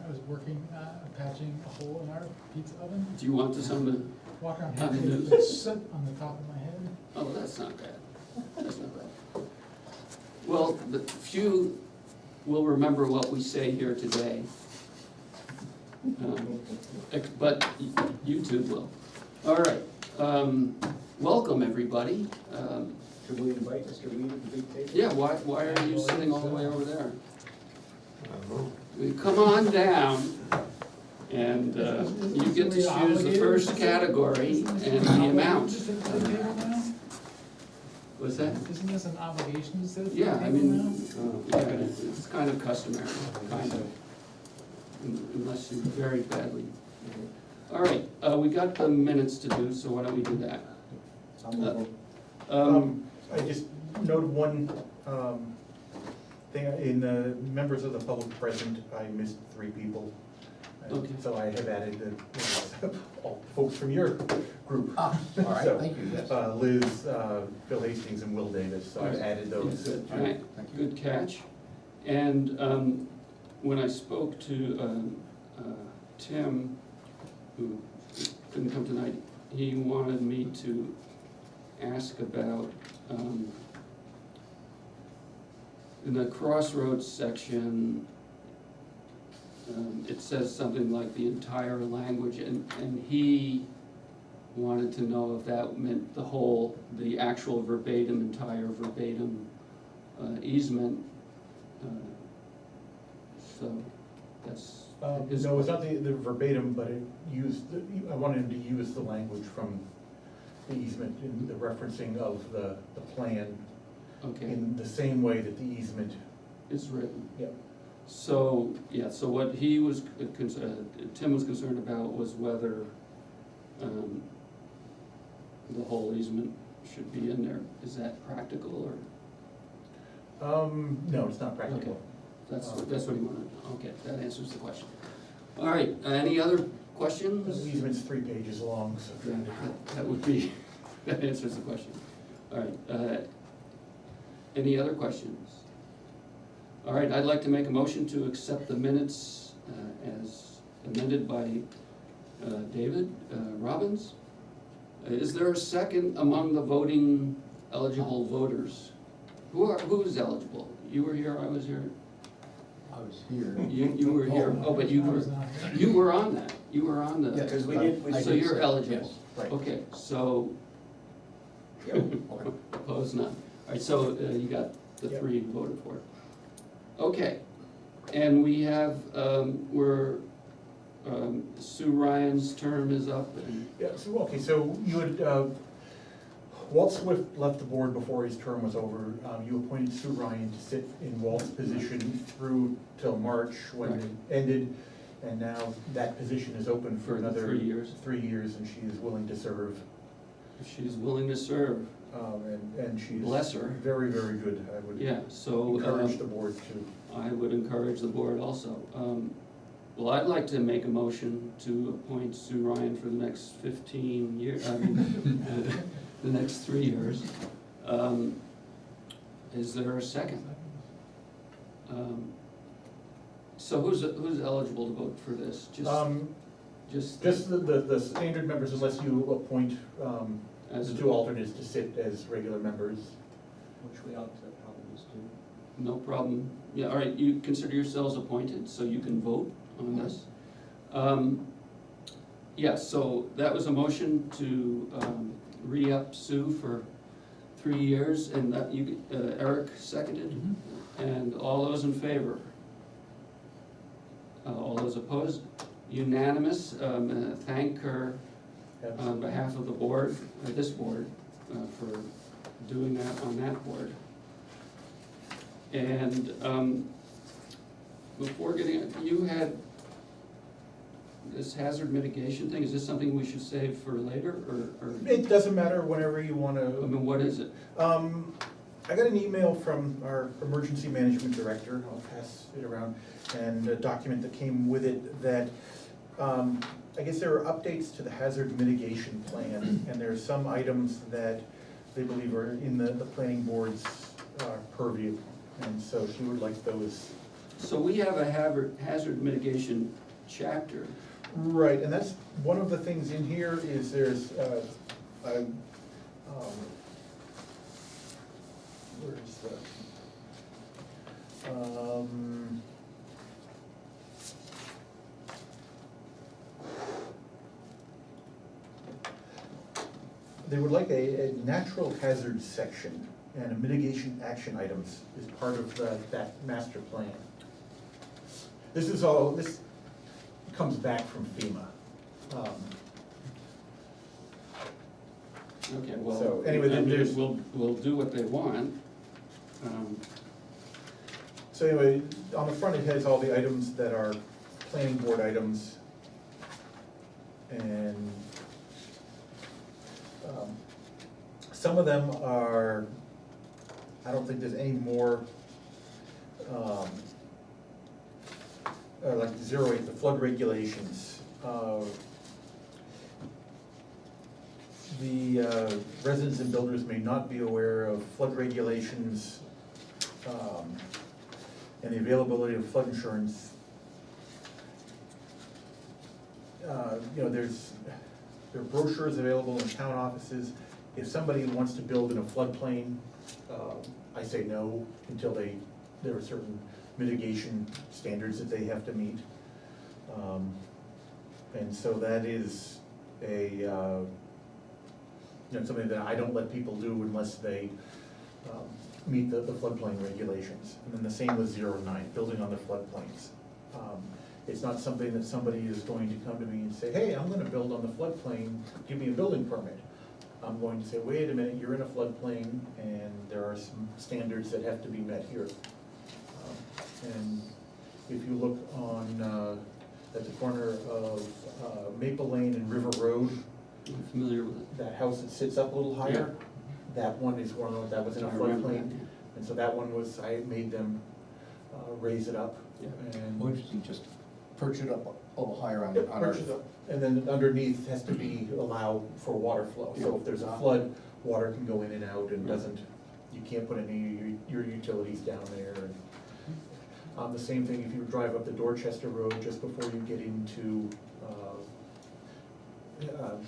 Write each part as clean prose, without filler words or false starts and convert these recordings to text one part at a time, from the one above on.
I was working, patching a hole in our pizza oven. Do you want someone to? Walk around Have halfway you- with a soot on the top of my head. Oh, that's not bad. That's not bad. Well, the few will remember what we say here today. But you two will. All right. Welcome, everybody. Should we invite Mr. Weed at the big table? Yeah, why are you sitting all the way over there? Come on down, and you get to choose the first category and the amount. What's that? Isn't this an obligation to sit at the Yeah, I table mean, now? yeah, it's kind of customary, kind of, unless you very badly. All right, we got the minutes to do, so why don't we do that? I just noted one thing, in the members of the public present, I missed 3 people. Okay. So I have added all folks from your group. All right, So, thank you, yes. Liz, Phil Hastings, and Will Davis, so I've added Yeah, those. good, All right, right, thank you. good catch. And when I spoke to Tim, who couldn't come tonight, he wanted me to ask about, in the crossroads section, it says something like the entire language, and he wanted to know if that meant the actual verbatim, entire verbatim easement. So that's his. No, it's not the verbatim, but it used, I wanted him to use the language from the easement in the referencing of the plan Okay, in the same way that the easement. it's written. Yep. So, yeah, so what he was, Tim was concerned about was whether the whole easement should be in there. Is that practical, or? No, it's not practical. That's what he wanted. Okay, that answers the question. All right, any other The questions? easement's 3 pages long, so. Yeah, that would be, that answers the question. All right, any other questions? All right, I'd like to make a motion to accept the minutes as amended by David Robbins. Is there a second among the voting eligible voters? Who is eligible? You were here, I was here. I was here. You were here, oh, but you I were, was not here. you were on that, you were on Yeah, the, because we did. so you're eligible. Yes, right. Okay, so, Yep, okay. opposed, none. All right, so you got the Yep. 3 voted for it. Okay, and we have, Sue Ryan's term is up, and, Yeah, so, okay, so you had, Walt Swift left the board before his term was over. You appointed Sue Ryan to sit in Walt's position through till March when Right. it ended. And now that position is open for For another 3 years. 3 years, and she is willing to serve. if she's willing to serve, And she's bless her. very, very good. I would Yeah, so, encourage the board to. I would encourage the board also. Well, I'd like to make a motion to appoint Sue Ryan for the next 15 years, I mean, the next 3 years. Is there a second? So who's eligible to vote for this? Just Just the standard members, unless you appoint as the 2 alternates to sit as regular members. Which we ought to probably just do. no problem. Yeah, all right, you consider yourselves appointed, so you can vote on this. Yeah, so that was a motion to re-up Sue for 3 years, and that you, Eric seconded, and all those in favor? All those opposed? Unanimous. Thank her on behalf of the board, this board, for doing that on that board. And before getting, you had this hazard mitigation thing, is this something we should save for later, or, It doesn't matter, whenever you want I to. mean, what is it? I got an email from our emergency management director, I'll pass it around, and a document that came with it that, I guess there are updates to the hazard mitigation plan, and there are some items that they believe are in the planning board's purview, and so she would like those So we have a hazard mitigation chapter. Right, and that's, one of the things in here is there's, where is the? They would like a natural hazard section and a mitigation action items is part of that master plan. This is all, this comes back from FEMA. Okay, well, So, anyway, I mean, there's- we'll do what they want. So anyway, on the front it has all the items that are planning board items. And some of them are, I don't think there's any more, like 08, the flood regulations. The residents and builders may not be aware of flood regulations and the availability of flood insurance. You know, there are brochures available in town offices. If somebody wants to build in a floodplain, I say no until there are certain mitigation standards that they have to meet. And so that is something that I don't let people do unless they meet the floodplain regulations. And then the same with 09, building on the floodplains. It's not something that somebody is going to come to me and say, hey, I'm gonna build on the floodplain, give me a building permit. I'm going to say, wait a minute, you're in a floodplain and there are some standards that have to be met here. And if you look on, at the corner of Maple Lane and River Road, I'm familiar with it. that house that sits up a little higher, that one is one of, that was in a I remember floodplain. that, yeah. And so that one was, I made them raise it up. Yeah. Well, And interesting, just perch it up a little higher on. it perches up. And then underneath has to be allowed for water flow. So if there's a flood, water can go in and out and doesn't, you can't put any of your utilities down there. And the same thing, if you drive up the Dorchester Road just before you get into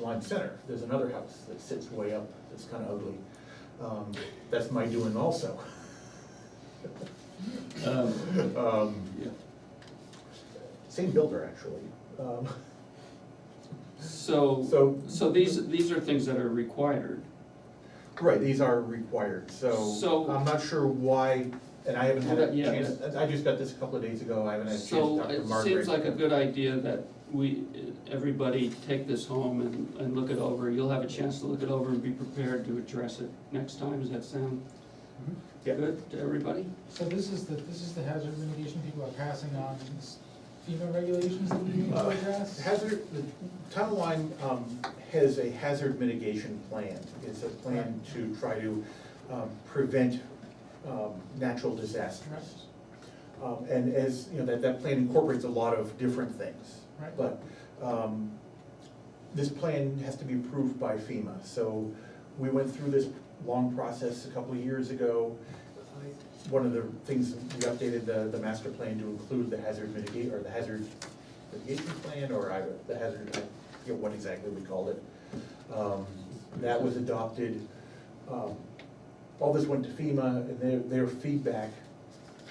Lyme Center, there's another house that sits way up, that's kinda ugly. That's my doing also. Yeah. Same builder, actually. So these are things that are required. Right, these are required, so So- I'm not sure why, and I haven't had a Yeah, chance, I just got this a couple of days ago, I haven't had a chance to So talk to it Margaret. seems like a good idea that everybody take this home and look it over. You'll have a chance to look it over and be prepared to address it next time. Does that sound Yeah. good to everybody? So this is the hazard mitigation, people are passing on these FEMA regulations that we need to address? The town of Lyme has a hazard mitigation plan. It's a plan to try to prevent natural disasters. And as, you know, that plan incorporates a lot of different things. Right. But this plan has to be approved by FEMA. So we went through this long process a couple of years ago. One of the things, we updated the master plan to include the hazard mitigation plan, or the hazard, I forget what exactly we called it. That was adopted. All this went to FEMA, and their feedback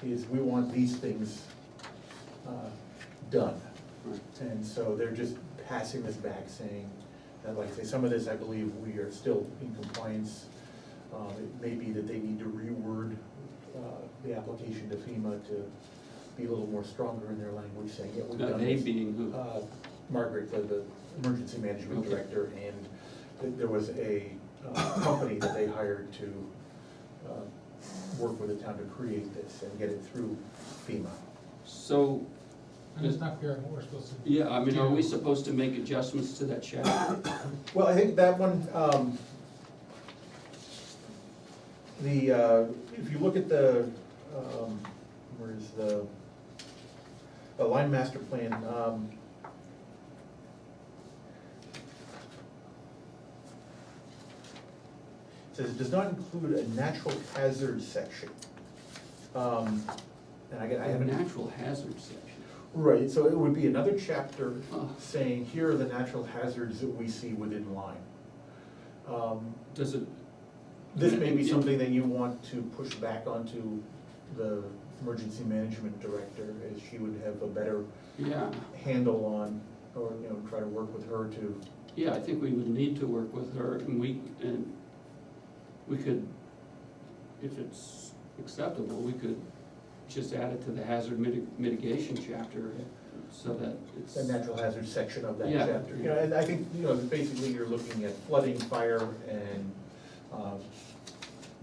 is, we want these things done. Right. And so they're just passing this back, saying, like I say, some of this, I believe, we are still in compliance. It may be that they need to reword the application to FEMA to be a little more stronger in their language, saying, yeah, we've done They this. being who? Margaret, the emergency management Okay. director, and there was a company that they hired to work with the town to create this and get it through FEMA. So, And it's not clear what we're supposed to do. yeah, I mean, are we supposed to make adjustments to that chapter? Well, I think that one, if you look at the, where's the Lyme master plan, it says it does not include a natural hazard section. And and I A haven't. natural hazard section. Right, so it would be another chapter Oh. saying, here are the natural hazards that we see within Lyme. Does it, This may be Yeah. something that you want to push back onto the emergency management director, as she would have a better yeah, handle on, or, try to work with her to. yeah, I think we would need to work with her, and we could, if it's acceptable, we could just add it to the hazard mitigation chapter, so that it's. The natural hazard section of that Yeah. chapter. And I think, basically you're looking at flooding, fire, and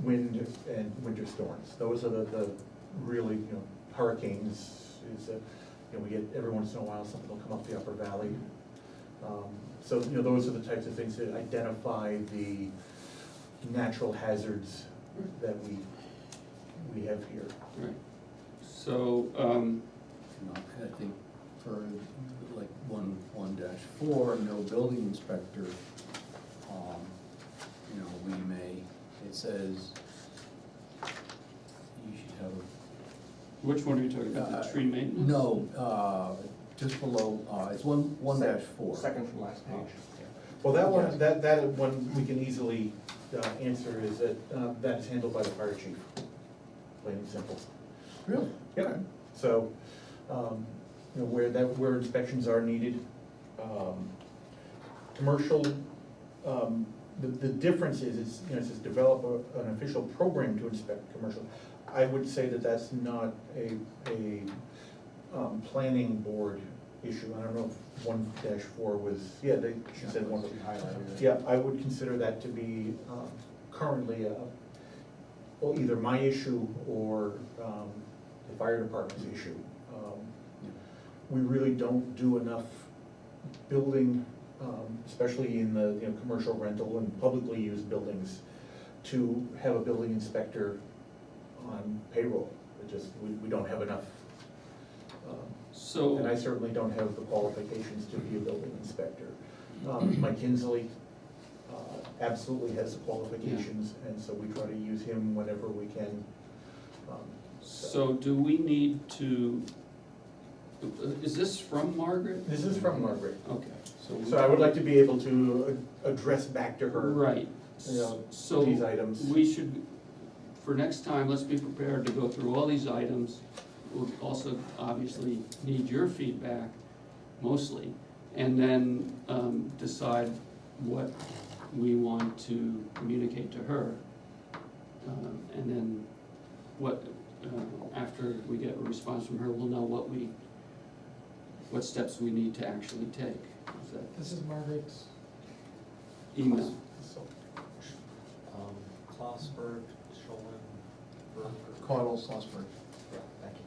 wind and winter storms. Those are the really, hurricanes is, we get every once in a while, something will come up the upper valley. So, those are the types of things that identify the natural hazards that we have here. Right, so, I think for like 1-4, no building inspector, we may, it says you should have which one are you talking about, the tree maintenance? no, just below, it's 1-4. Second from last page. Well, that one, that one we can easily answer is that, that is handled by the fire chief, plain and simple. Really? Yep, so, where inspections are needed. Commercial, the difference is, it says develop an official program to inspect commercial. I would say that that's not a planning board issue. I don't know if 1-4 was, she said one. Yeah, I would consider that to be currently well, either my issue or the fire department's issue. We really don't do enough building, especially in the commercial rental and publicly used buildings, to have a building inspector on payroll. It just, we don't have enough. So. And I certainly don't have the qualifications to be a building inspector. Mike Kinsley absolutely has the qualifications, and so we try to use him whenever we can. So do we need to, is this from Margaret? This is from Margaret. Okay, so. So I would like to be able to address back to her. Right, so These items. we should, for next time, let's be prepared to go through all these items. We'll also obviously need your feedback, mostly, and then decide what we want to communicate to her. And then after we get a response from her, we'll know what steps we need to actually take. Is that This is Margaret's. email? So, Klossberg, Scholin, Berger. Caudle, Salzburg. Yeah, thank you.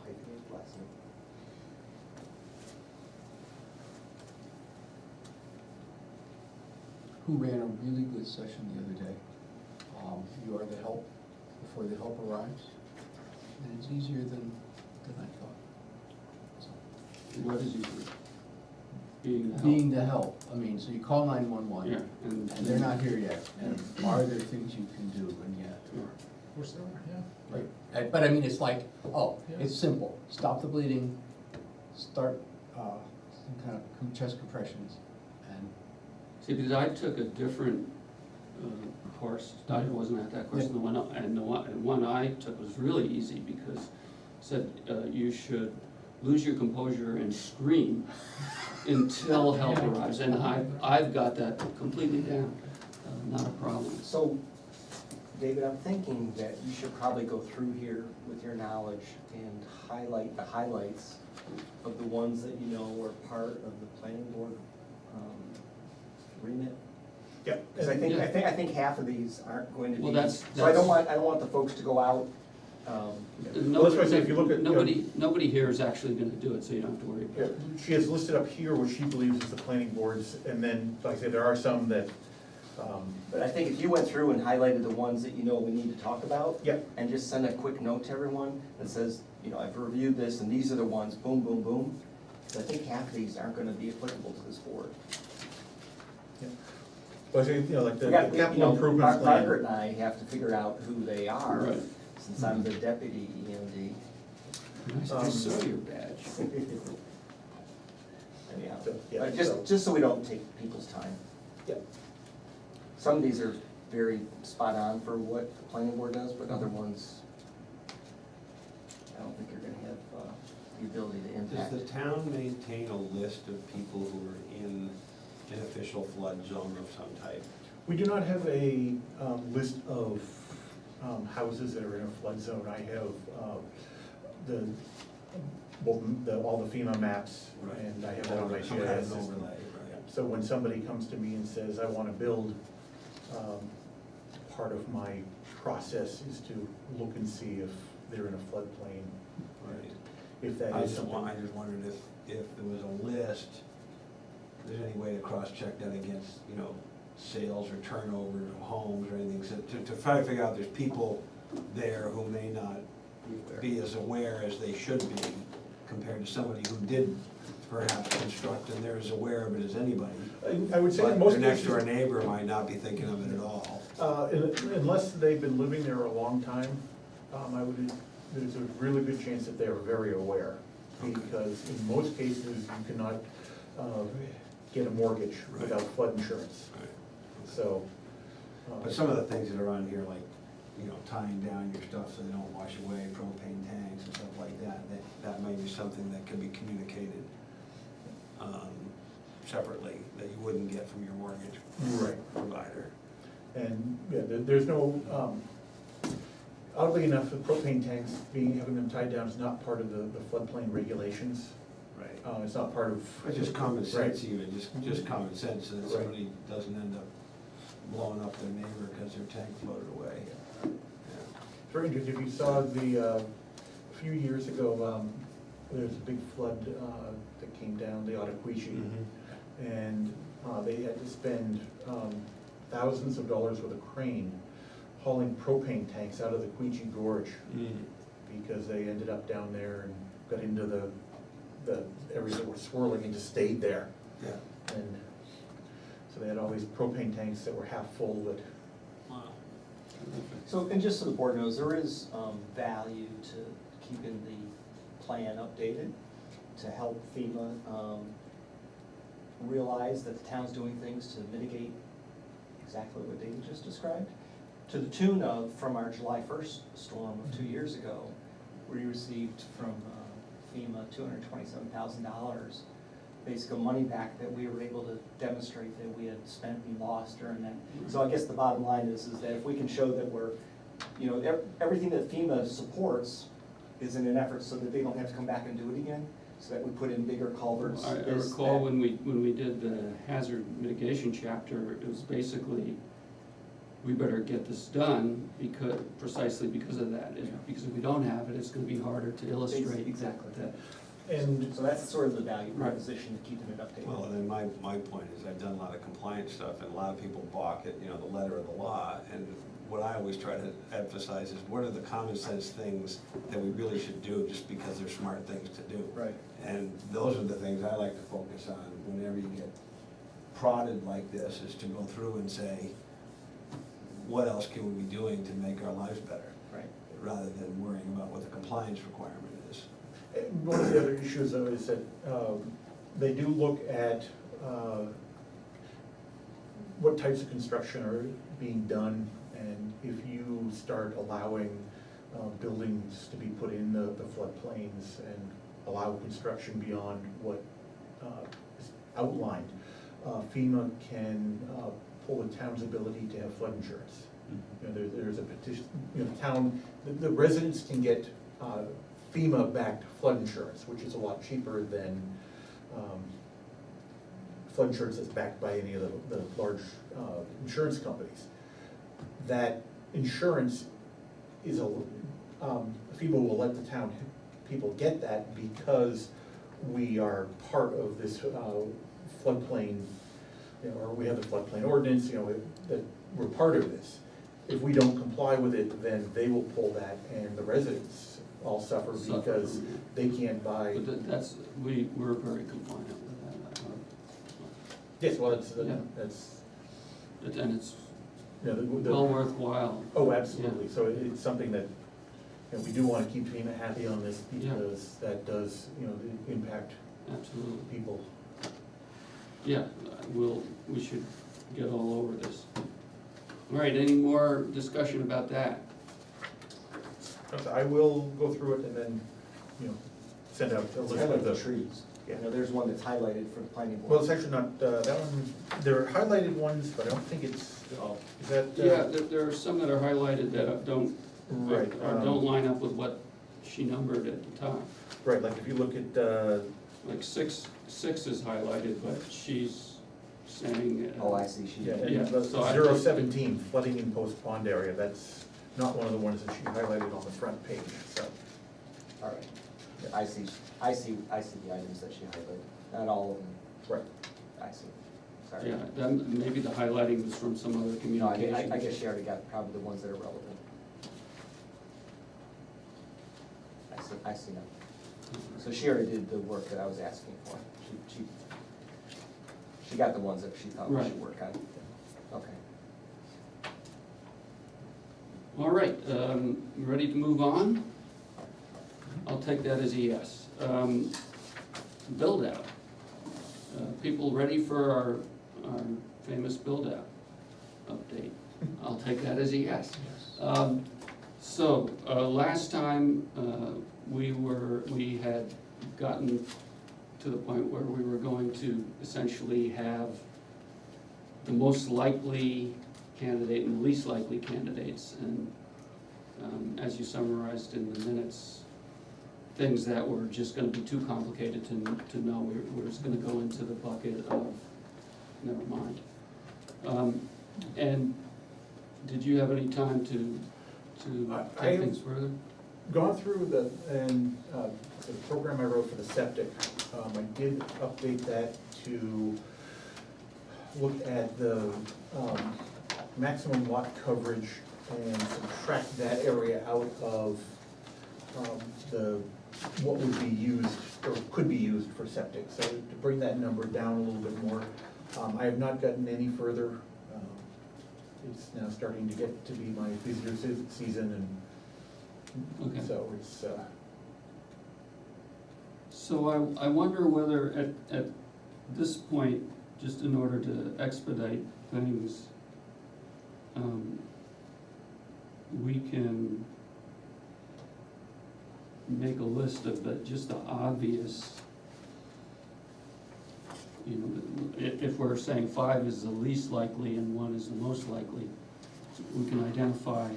Hyphenated last name. Who ran a really good session the other day. You are the help before the help arrives, and it's easier than I thought. So, What is easier? Being the help? being the help, I mean, so you call 911. Yeah, And they're not here yet, and are there things you can do, and yet. Of course there are, yeah. Right, but I mean, it's like, Yeah. it's simple, stop the bleeding, start, some kind of chest compressions, and. See, because I took a different course, I wasn't at that course, and the one I took was really easy, because it said you should lose your composure and scream until help Yeah. arrives, and I've got that completely down, not a problem. So, David, I'm thinking that you should probably go through here with your knowledge and highlight the highlights of the ones that you know were part of the planning board remit. Yep. Because I think half of these aren't going to be. Well, that's- So I don't want the folks to go out, Well, that's why I say if you look at, Nobody here is actually gonna do it, so you don't have to worry about it. She has listed up here what she believes is the planning boards, and then, like I said, there are some that, but I think if you went through and highlighted the ones that you know we need to talk about. Yep. And just send a quick note to everyone that says, I've reviewed this and these are the ones, boom, boom, boom. Because I think half of these aren't gonna be applicable to this board. Well, so, you know, like the We got, capital improvement plan. Margaret and I have to figure out who they are, Right. since I'm the deputy EMD. I saw your badge. Anyhow, So, yeah, but so- just so we don't take people's time. Yeah. Some of these are very spot on for what the planning board does, but other ones, I don't think you're gonna have, the ability to impact. Does the town maintain a list of people who are in an official flood zone of some type? We do not have a list of houses that are in a flood zone. I have all the FEMA maps, Right. and I have that on my Some kind of GIS an system. overlay, right? So when somebody comes to me and says, I wanna build, part of my process is to look and see if they're in a floodplain. Right. If that I is just something. I just wondered if there was a list, if there's any way to cross-check that against, you know, sales or turnover of homes or anything, so to try to figure out there's people there who may not be as aware as they should be compared to somebody who did perhaps construct and they're as aware of it as anybody. I would say in But most their next cases, door neighbor might not be thinking of it at all. unless they've been living there a long time, there's a really good chance that they are very aware. Okay. Because in most cases, you cannot get a mortgage Right. without flood insurance, Right. so. But some of the things that are on here, like, you know, tying down your stuff so they don't wash away, propane tanks and stuff like that, that might be something that can be communicated separately, that you wouldn't get from your mortgage Right. provider. And, yeah, there's no, oddly enough, the propane tanks, having them tied down is not part of the floodplain regulations. Right. It's not part of. It's just common sense Right. even, just common sense, so that Right. somebody doesn't end up blowing up their neighbor because their tank floated away. Yeah. Very interesting, if you saw a few years ago, there was a big flood that came down the Ottaquechee. Mm-hmm. And they had to spend thousands of dollars with a crane hauling propane tanks out of the Quechee Gorge because they ended up down there and got into the areas that were swirling and just stayed there. Yeah. And so they had all these propane tanks that were half full that. Wow. So, and just so the board knows, there is value to keeping the plan updated, to help FEMA realize that the town's doing things to mitigate exactly what David just described. To the tune of, from our July 1st storm of 2 years ago, we received from FEMA $227,000, basically money back that we were able to demonstrate that we had spent and lost during that. So I guess the bottom line is that if we can show that we're, you know, everything that FEMA supports is in an effort so that they don't have to come back and do it again, so that we put in bigger culverts. I recall when we did the hazard mitigation chapter, it was basically, we better get this done precisely because of that. Because if we don't have it, it's gonna be harder to illustrate. Exactly. that. And So that's sort of the value Right. proposition to keeping it updated. Well, and then my point is, I've done a lot of compliance stuff, and a lot of people balk at, you know, the letter of the law, and what I always try to emphasize is, what are the common sense things that we really should do just because they're smart things to do? Right. And those are the things I like to focus on whenever you get prodded like this, is to go through and say, what else can we be doing to make our lives better? Right. Rather than worrying about what the compliance requirement is. one of the other issues though is that they do look at what types of construction are being done, and if you start allowing buildings to be put in the floodplains and allow construction beyond what is outlined, FEMA can pull the town's ability to have flood insurance. You know, there's a petition, you know, the residents can get FEMA-backed flood insurance, which is a lot cheaper than flood insurance that's backed by any of the large insurance companies. That insurance is FEMA will let the town people get that because we are part of this floodplain, you know, or we have the floodplain ordinance, you know, that we're part of this. If we don't comply with it, then they will pull that, and the residents all suffer because they can't buy. But we're very compliant with that. Yes, well, Yeah. that's, And it's You know, well worthwhile. Oh, absolutely, so it's something that, you know, we do wanna keep FEMA happy on this, Yeah. because that does, you know, impact Absolutely. people. Yeah, we should get all over this. All right, any more discussion about that? I will go through it and then, you know, send out a It's list kind of of the the. trees. Yeah. You know, there's one that's highlighted for the planning board. Well, it's actually not, that one, there are highlighted ones, but I don't think it's, Oh, is that? Yeah, there are some that are highlighted that don't, Right, or don't line up with what she numbered at the top. Right, like if you look at, Like six is highlighted, but she's saying. oh, I see, she. yeah, Yeah, and so I- 017, flooding in post pond area, that's not one of the ones that she highlighted on the front page, so. All right, I see the items that she highlighted, not all of them, Right. I see, sorry. Yeah, then maybe the highlighting was from some other No, communication. I guess she already got probably the ones that are relevant. I see now. So she already did the work that I was asking for. She got the ones that she thought we Right. should work on. Okay. All right, ready to move on? I'll take that as a yes. Build out. People ready for our famous build out update? I'll take that as a yes. So, last time, we had gotten to the point where we were going to essentially have the most likely candidate and the least likely candidates, and as you summarized in the minutes, things that were just gonna be too complicated to know, we're just gonna go into the bucket of, never mind. And did you have any time to I take things further? Gone through the program I wrote for the septic, I did update that to look at the, maximum lot coverage and subtract that area out of, what would be used, or could be used for septic, so to bring that number down a little bit more. I have not gotten any further, it's now starting to get to be my busier season, and Okay. so it's, So I wonder whether at this point, just in order to expedite things, we can make a list of just the obvious, you know, if we're saying 5 is the least likely and 1 is the most likely, we can identify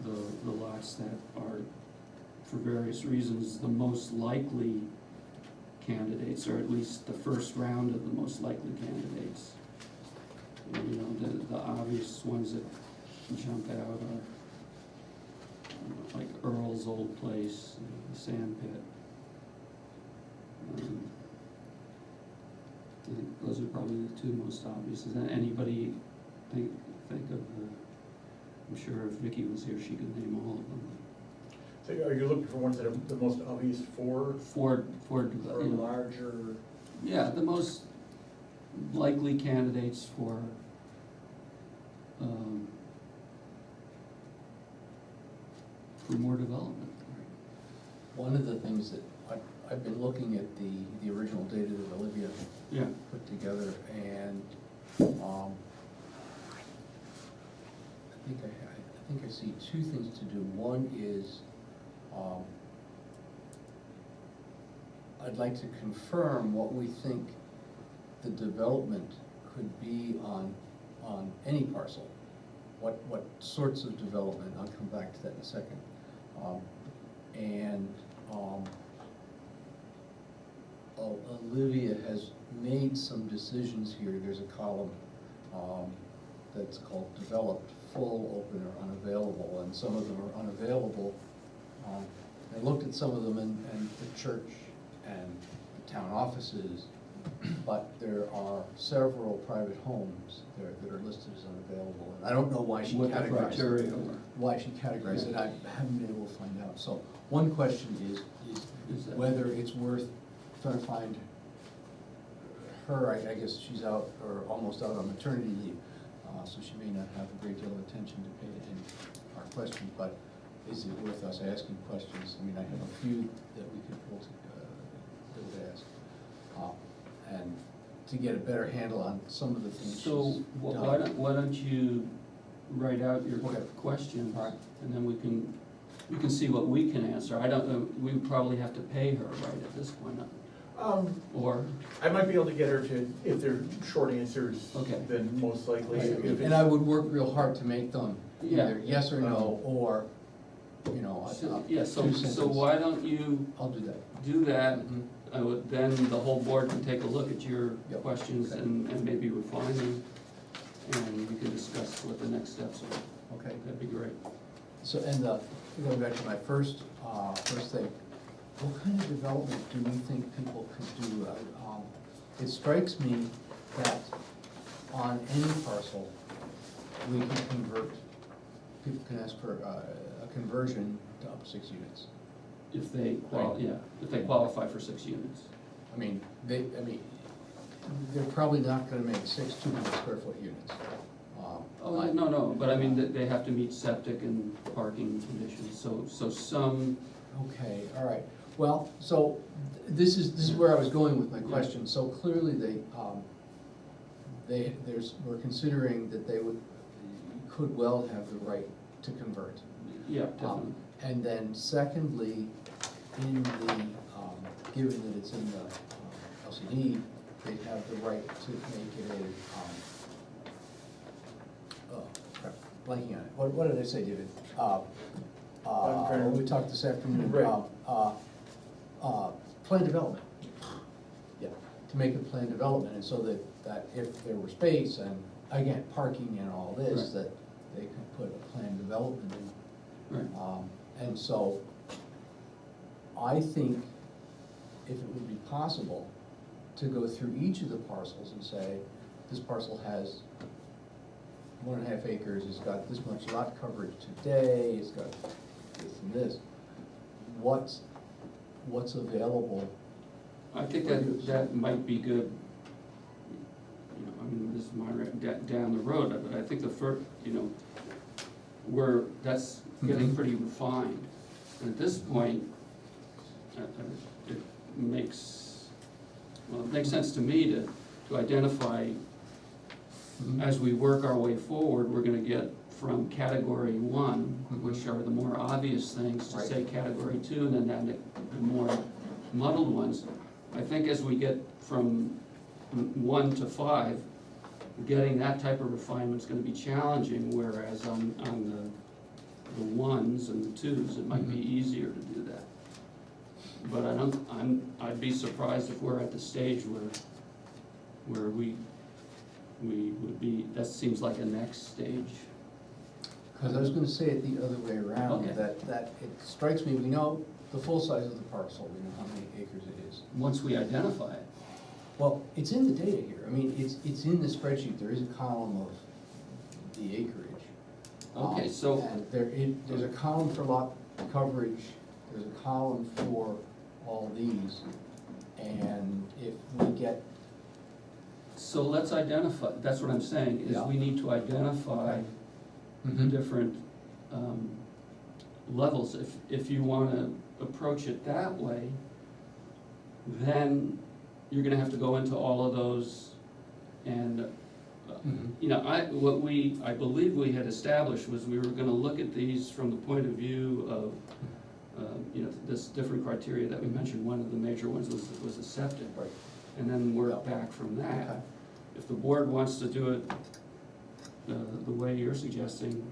the lots that are, for various reasons, the most likely candidates, or at least the first round of the most likely candidates. And, you know, the obvious ones that jump out are like Earl's old place, the sand pit. I think those are probably the two most obvious. Does anybody think of I'm sure if Vicky was here, she could name all of them. so are you looking for ones that are the most obvious for? Ford, Or you know, larger, yeah, the most likely candidates for, more development. One of the things that I've been looking at the original data that Olivia Yeah, put together, and, I think I see two things to do. One is, I'd like to confirm what we think the development could be on any parcel. What sorts of development, I'll come back to that in a second. Olivia has made some decisions here. There's a column that's called developed, full, open, or unavailable, and some of them are unavailable. I looked at some of them and the church and the town offices, but there are several private homes there that are listed as unavailable. And I don't know why she what the categorized criteria it. were. Why she categorized it, I haven't been able to find out. So one question Is is that- whether it's worth trying to find her, I guess she's out, or almost out on maternity leave, so she may not have a great deal of attention to pay to any of our questions, but is it worth us asking questions? I mean, I have a few that we could pull to, that would ask. And to get a better handle on some of the things she's So done. why don't you write out your Okay. questions? All right. And then we can see what we can answer. I don't know, we probably have to pay her right at this point, or, I might be able to get her to, if they're short answers, Okay. then most likely. Right. if And I it's- would work real hard to make them Yeah. either yes or no, or, you know, yeah, so two-sentence. why don't you I'll do that. do that? Mhm. Then the whole board can take a look at your Yep. questions Okay. and maybe refine them, and we can discuss what the next steps are. Okay. That'd be great. So, and going back to my first thing, what kind of development do we think people could do? It strikes me that on any parcel, we can convert, people can ask for a conversion to up to 6 units. If they, Right. if they qualify for 6 units. I mean, they're probably not gonna make 6 200-square-foot units. Oh, no, but I mean, they have to meet septic and parking conditions, so some, Okay, all right. Well, so this is where I was going with my question. So clearly we're considering that they could well have the right to convert. yeah, definitely. And then secondly, in the, given that it's in the LCD, they have the right to make it crap, blanking on it. What did I say, David? I'm trying to- When we talked this afternoon, Right. plan development. Yeah, to make a plan development, and so that if there were space and, again, parking and all this, Right. that they could put a plan development in. Right, And so, I think if it would be possible to go through each of the parcels and say, this parcel has 1.5 acres, it's got this much lot coverage today, it's got this and this, what's available? I think for use? that might be good, you know, I mean, this is my, down the road, but I think the first, you know, that's getting Mhm. pretty refined. And at this point, it makes, well, it makes sense to me to identify, as we work our way forward, we're gonna get from category 1, which are the more obvious things, to Right. say category 2, and then the more muddled ones. I think as we get from 1 to 5, getting that type of refinement is gonna be challenging, whereas on the 1s and the 2s, it might be Mhm. easier to do that. But I'd be surprised if we're at the stage where we would be, that seems like a next stage. Because I was gonna say it the other way around, Okay. that it strikes me, we know the full size of the parcel, we know how many acres it is. Once we identify it. Well, it's in the data here, I mean, it's in the spreadsheet, there is a column of the acreage. Okay, so, And there's a column for lot coverage, there's a column for all these, and if we get, so let's identify, that's what I'm saying, is Yeah. we need to identify the different levels. If you wanna approach it that way, then you're gonna have to go into all of those and, you know, I believe we had established was we were gonna look at these from the point of view of, you know, this different criteria that we mentioned. One of the major ones was the septic, Right. and then work Yeah. back from Okay. that. If the board wants to do it the way you're suggesting,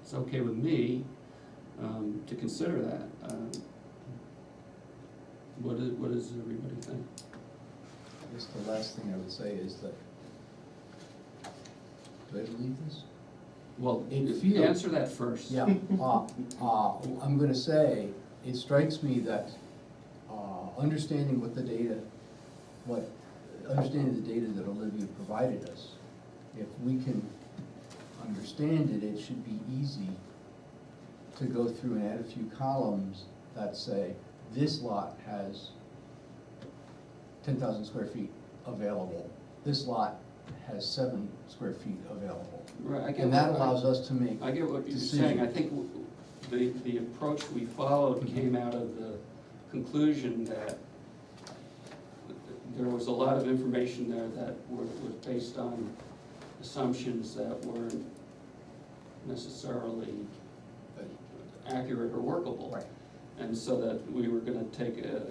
it's okay with me to consider that. What does everybody think? I guess the last thing I would say is that, do I delete this? Well, It feels- answer that first. Yeah, I'm gonna say, it strikes me that, understanding what the data, understanding the data that Olivia provided us, if we can understand it, it should be easy to go through and add a few columns that say, this lot has 10,000 square feet, available. This lot has 7 square feet available. Right, I get And that what- allows us to make, I get what you're decision. saying, I think the approach we followed came out of the conclusion that there was a lot of information there that was based on assumptions that weren't necessarily accurate or workable. right, And so that we were gonna take a,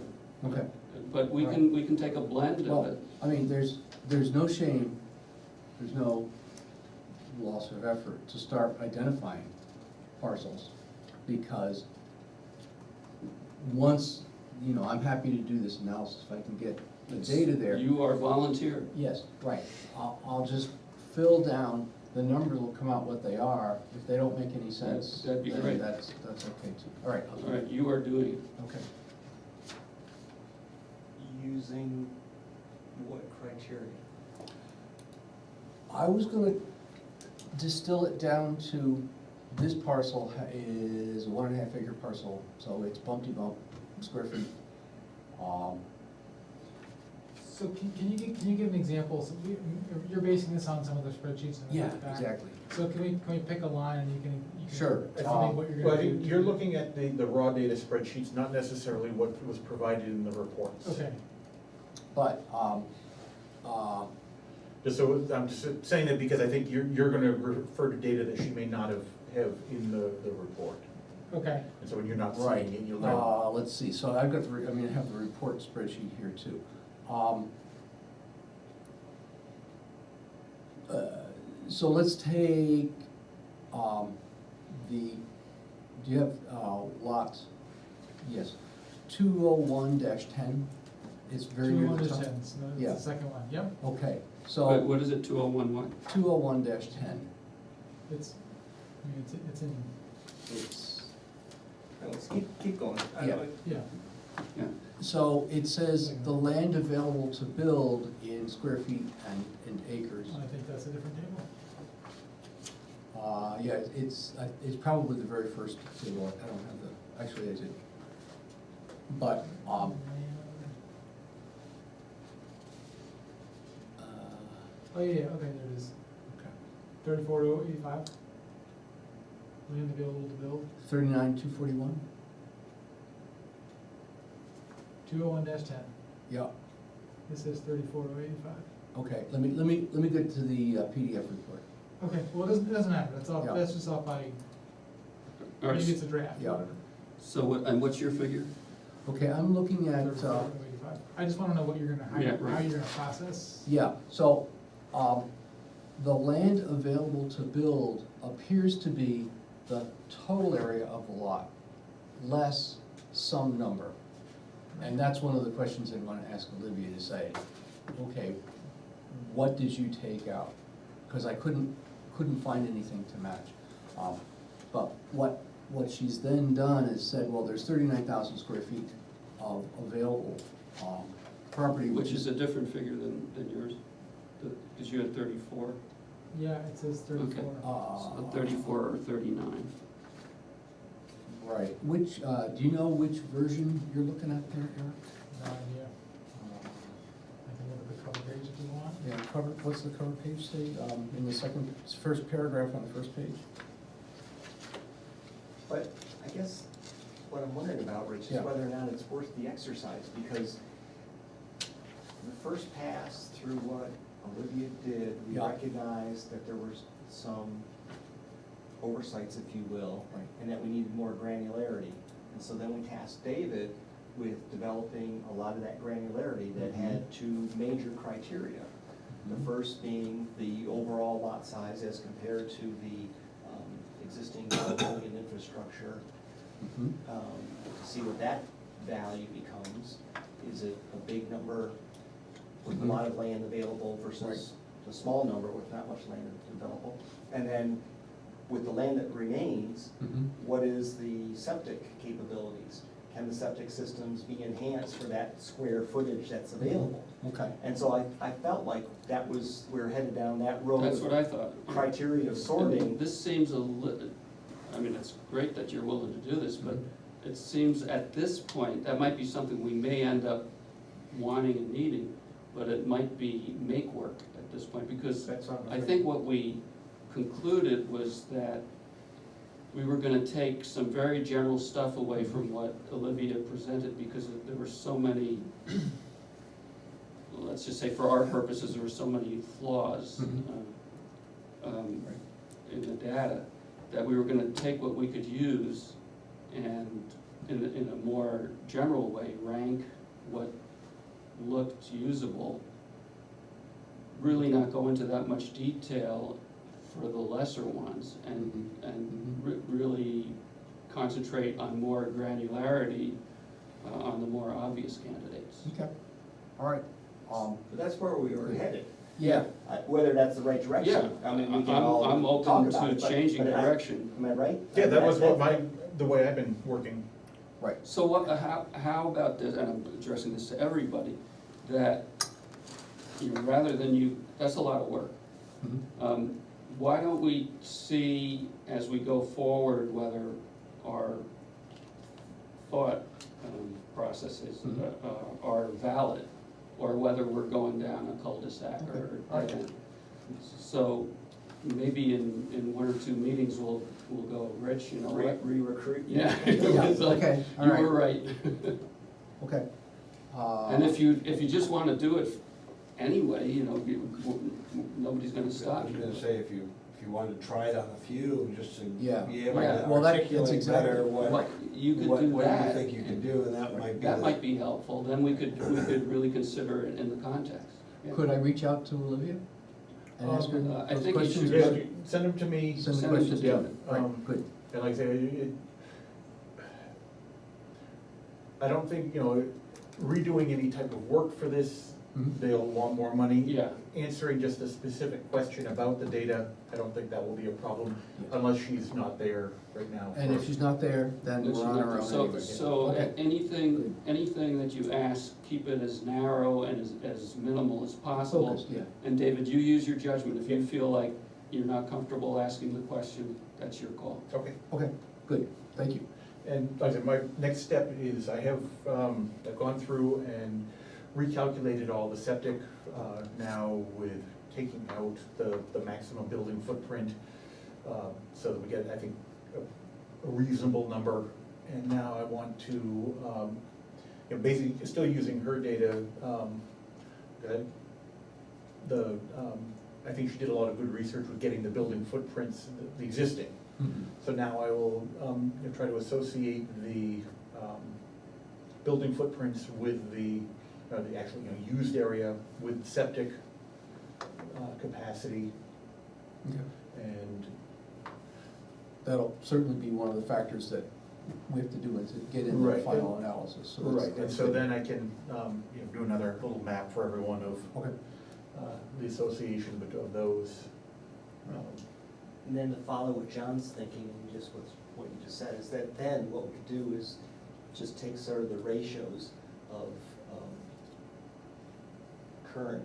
okay. but we can take a blend of Well, it. I mean, there's no shame, there's no loss of effort to start identifying parcels, because once, you know, I'm happy to do this analysis, if I can get the data there. You are volunteer. Yes, right, I'll just fill down, the numbers will come out what they are, if they don't make any sense, That'd be then great. that's okay too. All right, I'll do All right, it. you are doing it. Okay. Using what criteria? I was gonna distill it down to, this parcel is a 1.5 acre parcel, so it's bumpty bump, square feet. So can you give an example? So you're basing this on some of the spreadsheets in the Yeah, back? exactly. So can we pick a line and you can Sure. estimate what you're Well, I gonna do? think you're looking at the raw data spreadsheets, not necessarily what was provided in the reports. Okay, But, Just so, I'm just saying that because I think you're gonna refer to data that she may not have in the report. okay. And so when you're not right, seeing it, you'll learn. let's see, so I've got I have the report spreadsheet here too. So let's take, do you have, lots? Yes, 201-10, it's very near 201 the to top. 10, so Yeah. that's the second one, yep. Okay, But so what is it, 2011? 201-10, It's, I mean, it's in, it's, Let's keep going. Yeah. yeah. Yeah, so it says the land available to build in square feet and acres. I think that's a different table. Yeah, it's probably the very first table, I don't have the, actually I did. But, uh, Oh, yeah, okay, there it is. okay. 34,085. Land available to build, 39,241? 201-10. Yeah, This says 34,085. okay, let me get to the PDF report. Okay, well, it doesn't matter, that's all, Yeah. that's just off by, all right, maybe it's a draft, Yeah. whatever. so what, and what's your figure? Okay, I'm looking at, 34,085. I just wanna know what you're gonna, Yeah, how right. you're gonna process. yeah, so, the land available to build appears to be the total area of the lot, less some number. And that's one of the questions I'd wanna ask Olivia to say, okay, what did you take out? Because I couldn't find anything to match. But what she's then done is said, well, there's 39,000 square feet of available, property, Which is a different figure than yours, because you had 34, Yeah, it says 34. so 34 or 39. Right, which, do you know which version you're looking at there, Eric? No idea. I can look at the cover page if you want. Yeah, cover, what's the cover page say, in the first paragraph on the first page? But I guess what I'm wondering about, Rich, is Yeah. whether or not it's worth the exercise, because the first pass through what Olivia did, we Yeah. recognized that there was some oversights, if you will, Right. and that we needed more granularity. And so then we tasked David with developing a lot of that granularity that had two major criteria. The Mhm. first being the overall lot size as compared to the existing building and infrastructure, Mhm. to see what that value becomes. Is it a big number with a lot of land available versus a small number with not much land available? And then with the land that remains, Mhm. what is the septic capabilities? Can the septic systems be enhanced for that square footage that's available? Okay, And so I felt like that was, we were headed down that road. That's what I thought. Criteria of sorting. This seems I mean, it's great that you're willing to do this, but Mm-hmm. it seems at this point, that might be something we may end up wanting and needing. but it might be make work at this point, because That's on the I think what we concluded was that we were gonna take some very general stuff away from what Olivia presented, because there were so many, let's just say for our purposes, there were so many flaws in the data, that we were gonna take what we could use and in a more general way, rank what looked usable, really not go into that much detail for the lesser ones, and really concentrate on more granularity on the more obvious candidates. Okay, all right. But that's where we were headed. Yeah, Whether that's the right Yeah, direction, I mean, we can all I'm talk open about to it, but- changing but direction. Am I right? Yeah, that was what That's- the way I've been working. right. So what, how about this, and I'm addressing this to everybody, that, you know, rather than that's a lot of work. Mhm. Why don't we see, as we go forward, whether our thought processes Mhm. are valid, or whether we're going down a cul-de-sac or Okay. a dead end. So maybe in one or two meetings, we'll go, Rich, you know what? Re-recruit. Yeah. Yeah, It's like, okay, all you right. were right. Okay. And if you just wanna do it anyway, you know, nobody's gonna I stop was you. gonna say, if you wanted to try it on a few, just to Yeah. be able Yeah. to Well, that's articulate exactly better Well, what you could do what you that. think you can do, and that might be. That the- might be helpful, then we could really consider it in the context. Yeah. Could I reach out to Olivia and ask her I those think you questions? should. Yeah, send them to me, Send the Send them to questions David. down. Right, good. and like I say, I don't think, you know, redoing any type of work for this, Mhm. they'll want more money. Yeah. Answering just a specific question about the data, I don't think that will be a problem, Yeah. unless she's not there right now. And if she's not there, then That's we're on our own So, anyway. so Okay. anything that you ask, keep it as narrow and as minimal as possible. Focused, yeah. And David, you use your judgment. If you feel like you're not comfortable asking the question, that's your call. Okay, Okay, good, thank you. and like I said, my next step is I have, I've gone through and recalculated all the septic, now with taking out the maximum building footprint, so that we get, I think, a reasonable number. And now I want to, you know, basically, still using her data, I think she did a lot of good research with getting the building footprints, the existing. So now I will, you know, try to associate the, building footprints with the actual, you know, used area with septic, capacity, Okay. and, That'll certainly be one of the factors that we have to do is to get in the Right. final analysis, so that's. right, and so then I can, you know, do another little map for everyone of, Okay, the association of those. And then to follow what John's thinking, and just what you just said, is that then what we could do is just take sort of the ratios of current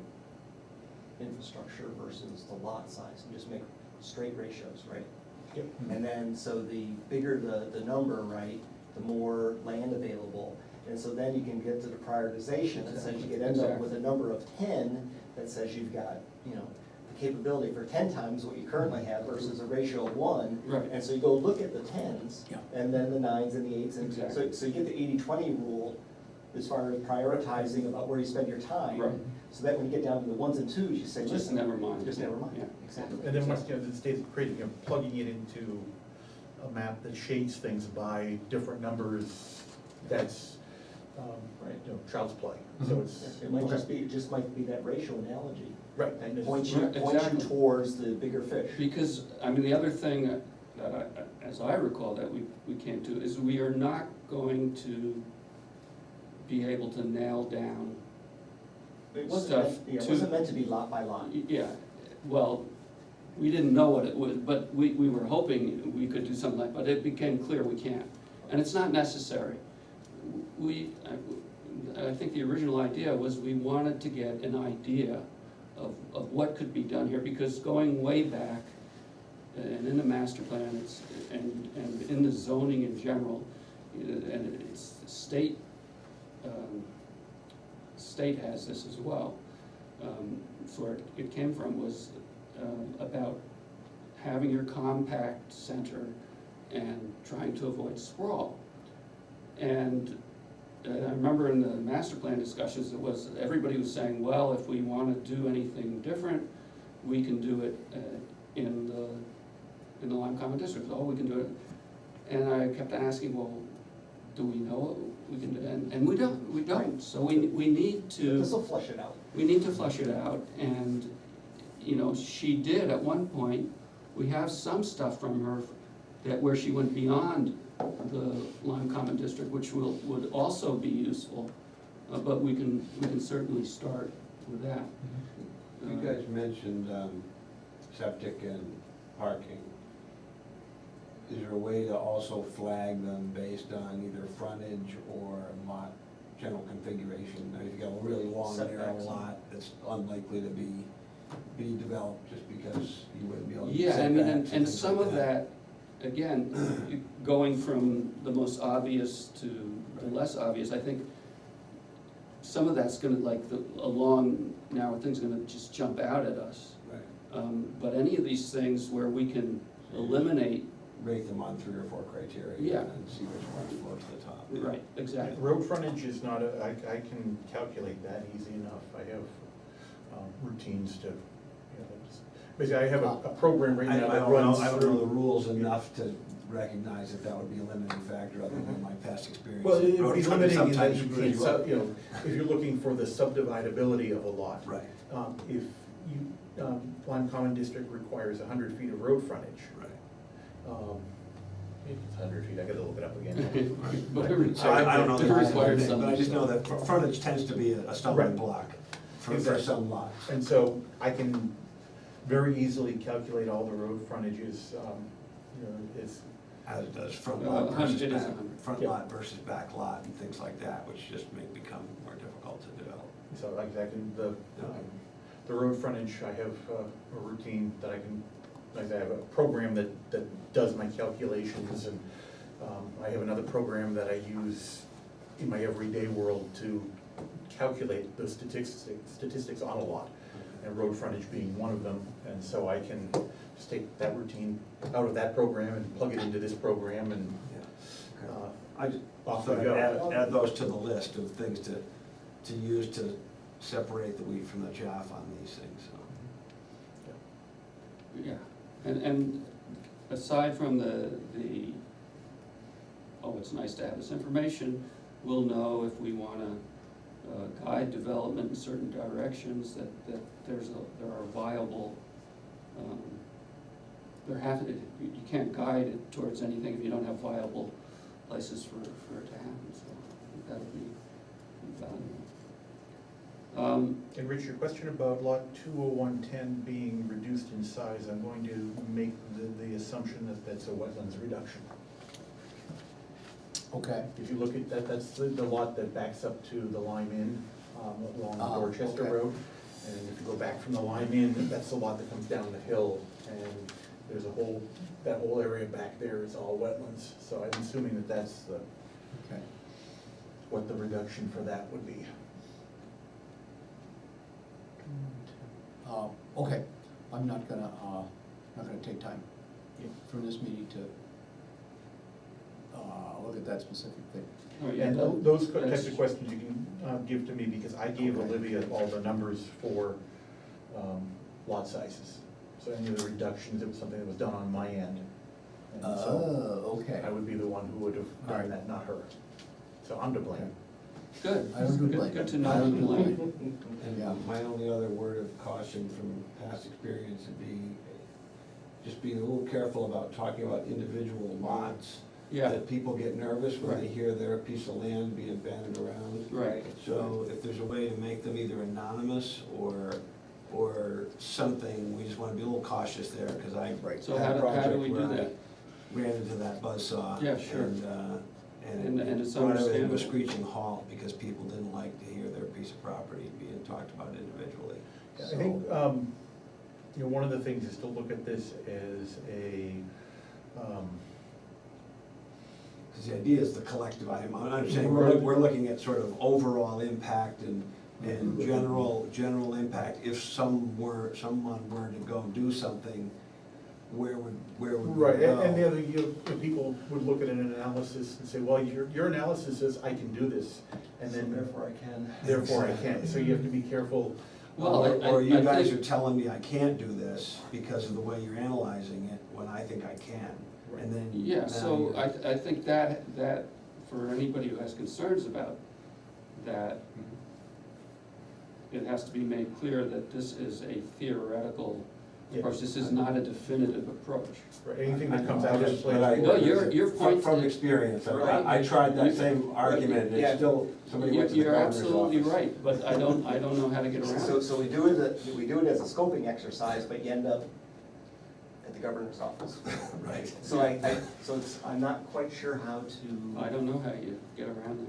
infrastructure versus the lot size, and just make straight ratios, right? Yep. And then, so the bigger the number, right, the more land available. And so then you can get to the prioritization, that says you could end up with a number of 10, that says you've got, you know, the capability for 10 times what you currently have versus a ratio of 1. Right. And so you go look at the 10s, Yeah. and then the 9s and the 8s, and Exactly. so you get the 80-20 rule as far as prioritizing about where you spend your time. Right. So that when you get down to the 1s and 2s, you say, Just listen, never mind. just never mind. Yeah. Exactly. And then once, you know, the state's creating, you know, plugging it into a map that shades things by different numbers, that's, Right. you know, child's play. So it's, It might just be, it just might be that ratio analogy, right, that and points it's, you, Right, points you exactly. towards the bigger fish. Because, I mean, the other thing that as I recall, that we can't do, is we are not going to be able to nail down, It wasn't stuff meant, yeah, it to- wasn't meant to be lot by lot. yeah, well, we didn't know what it was, but we were hoping we could do something like, but it became clear we can't. And it's not necessary. I think the original idea was we wanted to get an idea of what could be done here, because going way back, and in the master plan, and in the zoning in general, and it's the state has this as well, that's where it came from, was about having your compact center and trying to avoid sprawl. And I remember in the master plan discussions, everybody was saying, well, if we wanna do anything different, we can do it in the Lyme Common District, oh, we can do it. And I kept asking, well, do we know what we can do? And we don't, so we need to. This'll flush it out. We need to flush it out, and, you know, she did at one point. We have some stuff from her where she went beyond the Lyme Common District, which would also be useful, but we can certainly start with that. You guys mentioned septic and parking. Is there a way to also flag them based on either frontage or lot, general configuration? Now, if you've got a really long, narrow Setbacks. lot that's unlikely to be developed just because you wouldn't be able to. Yeah, I mean, and things some like of that, again, going from the most obvious to the less obvious, I think some of that's gonna, like, a long, narrow thing's gonna just jump out at us. Right. But any of these things where we can eliminate, Rate them on 3 or 4 criteria. Yeah. And see which ones float to the top. right, exactly. Road frontage is not I can calculate that easy enough. I have routines to, basically I have a program right I now that don't runs know, I don't through. know the rules enough to recognize that that would be a limiting factor other than my past experience. Well, it would be Road frontage limiting in that sometimes you screws can't, up. if you're looking for the subdividability of a lot. Right, If Lyme Common District requires 100 feet of road frontage, right. maybe it's 100 feet, I gotta look it up again. So I don't know the It rules, requires but I just know that something. frontage tends to be a stumbling Right. block for Exactly. some lots. And so I can very easily calculate all the road frontages, is, As it does front Uh, lot 100, versus it is back, 100. front Yeah. lot versus back lot and things like that, which just may become more difficult to develop. so exactly, the road frontage, I have a routine that I can, like I have a program that does my calculations, and I have another program that I use in my everyday world to calculate the statistics on a lot, and road frontage being one of them, and so I can just take that routine out of that program and plug it into this program, and Yeah. uh, I just off thought we I'd go. add those to the list of things to use to separate the wheat from the chaff on these things, so. Yeah, and aside from oh, it's nice to have this information, we'll know if we wanna guide development in certain directions, that there are viable, you can't guide it towards anything if you don't have viable places for it to happen, so I think that'll be valuable. And Rich, your question about lot 20110 being reduced in size, I'm going to make the assumption that that's a wetlands reduction. Okay. If you look at that, that's the lot that backs up to the Lyme Inn along Ah, Dorchester okay. Road. And if you go back from the Lyme Inn, that's the lot that comes down the hill, and there's that whole area back there is all wetlands. So I'm assuming that that's Okay. what the reduction for that would be. Okay, I'm not gonna take time Yeah. from this meeting to look at that specific thing. Oh, yeah, And that- those types that's- of questions you can give to me, because I gave Okay. Olivia all the numbers for lot sizes. So any of the reductions, it was something that was done on my end. And so Okay. I would be the one who would have done Alright. that, not her. So I'm to blame. Good, I don't do good, blame. good to I know. don't do blame. Yeah. And my only other word of caution from past experience would be just being a little careful about talking about individual lots. Yeah, That people get nervous when they Right. hear their piece of land being banded around. right. So if there's a way to make them either anonymous or something, we just wanna be a little cautious there, cause I Right. So had a how do project we do where I that? ran into that buzzsaw. Yeah, sure. And And it's brought everything to a understandable. screeching halt because people didn't like to hear their piece of property being talked about individually. I So- think, one of the things is to look at this as Because the idea is the collective, I'm understanding, Right. we're looking at sort of overall impact and And general impact, if someone were to go do something, where would we Right, go? and the other, people would look at an analysis and say, well, your analysis says I can do this, and So then therefore I can. therefore I can't, so you have to be careful. Well, Or you I guys think- are telling me I can't do this because of the way you're analyzing it, when I think I can. And then. Yeah, now so you're- I think that, for anybody who has concerns about that, it has to be made clear that this is a theoretical approach, this is not a definitive approach. Right, anything that comes I out of just- place. but I- No, your point- From experience, I tried that same argument, and Yeah. it's still, somebody went to the You're governor's absolutely office. right, but I don't know how to get around it. So we do it as a scoping exercise, but you end up at the governor's office. Right. So I'm not quite sure how to. I don't know how you get around that.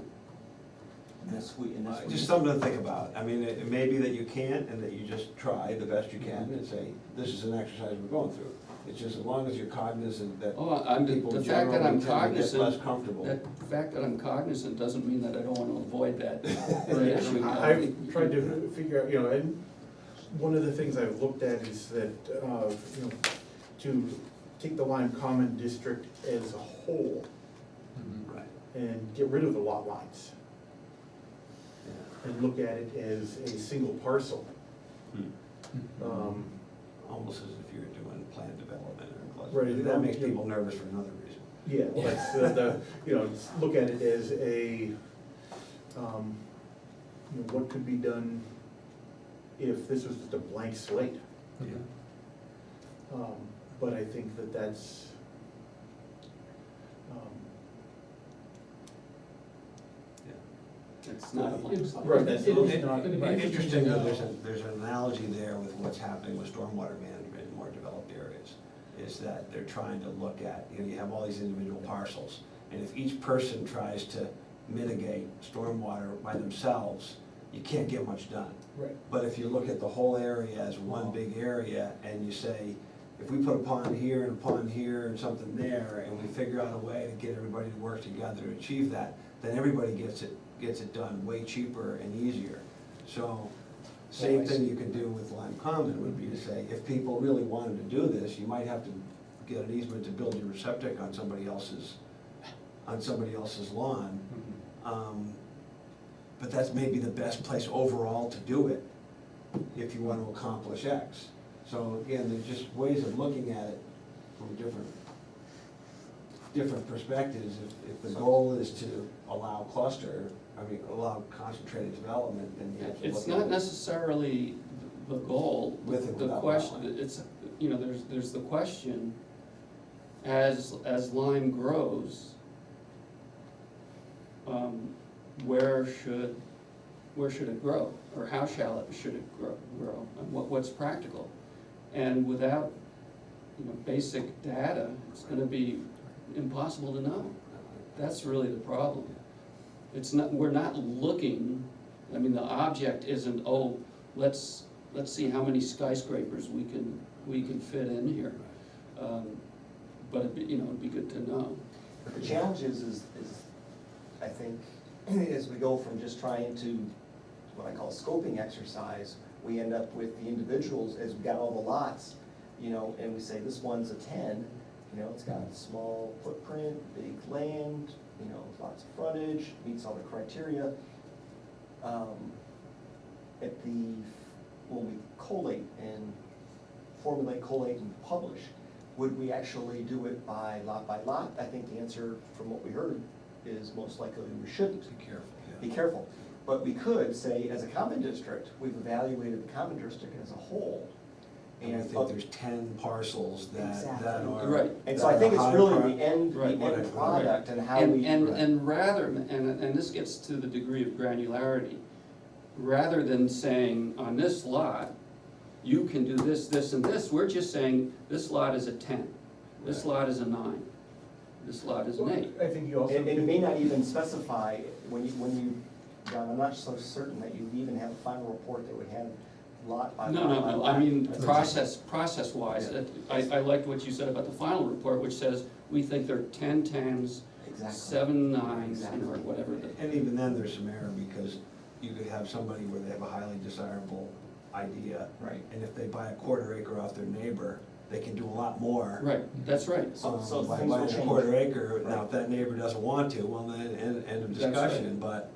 This week, in this week. Just something to think about. I mean, it may be that you can't, and that you just try the best you can and say, this is an exercise we're going through. It's just as long as you're cognizant that Oh, people the fact that generally I'm tend to get cognizant, less comfortable. the fact that I'm cognizant doesn't mean that I don't wanna avoid that issue. I've tried to figure out, and one of the things I've looked at is that, to take the Lyme Common District as a whole Right, and get rid of the lot lines yeah. and look at it as a single parcel. Almost as if you're doing planned development or Right, cluster. That makes people nervous for another reason. Yeah, that's just look at it as a, what could be done if this was just a blank slate. Yeah. But I think that that's, It's not a blank slate. right, It- that's it- it's not. it- it- right. Interesting that there's an analogy there with what's happening with stormwater management in more developed areas, is that they're trying to look at, you have all these individual parcels, and if each person tries to mitigate stormwater by themselves, you can't get much done. Right. But if you look at the whole area as one big area, and you say, if we put a pond here and a pond here and something there, and we figure out a way to get everybody to work together to achieve that, then everybody gets it done way cheaper and easier. So, same thing you could do with Lyme Common would be to say, if people really wanted to do this, you might have to get an easement to build your septic on somebody else's lawn. But that's maybe the best place overall to do it, if you want to accomplish X. So again, there's just ways of looking at it from different perspectives. If the goal is to allow allow concentrated development, then you have to look at it. It's not necessarily the goal. With and The without question, Lyme. it's, there's the question, as Lyme grows, where should it grow? Or how should it grow? And what's practical? And without, basic data, it's gonna be impossible to know. That's really the problem. It's not, we're not looking, the object isn't, oh, let's see how many skyscrapers we can fit in here. But it'd be good to know. But the challenge is, I think, as we go from just trying to, what I call scoping exercise, we end up with the individuals, as we got all the lots, and we say this one's a 10, it's got a small footprint, big land, lots of frontage, meets all the criteria. When we collate and formulate, collate, and publish, would we actually do it by lot? I think the answer, from what we heard, is most likely we shouldn't. Be careful, Be careful. But we could say, as a common district, we've evaluated the common district as a whole. And I think there's 10 parcels that Exactly. are. Right. And so I think it's really the end Right. product and how And, we. and rather, and this gets to the degree of granularity, rather than saying, on this lot, you can do this, this, and this, we're just saying, this lot is a 10, this Right. lot is a 9, this lot is an 8. I think you also. And it may not even specify, John, I'm not so certain that you even have a final report that would have lot by lot. No, by I lot. mean, process-wise, I liked what you said about the final report, which says, we think there are 10 10s, Exactly. 7 9s, Exactly. or whatever. And even then, there's some error, because you could have somebody where they have a highly desirable idea. Right. And if they buy a quarter acre off their neighbor, they can do a lot more. Right, that's right. So By things will buying a change. quarter acre, now Right. if that neighbor doesn't want to, well, then, end of That's right. discussion, but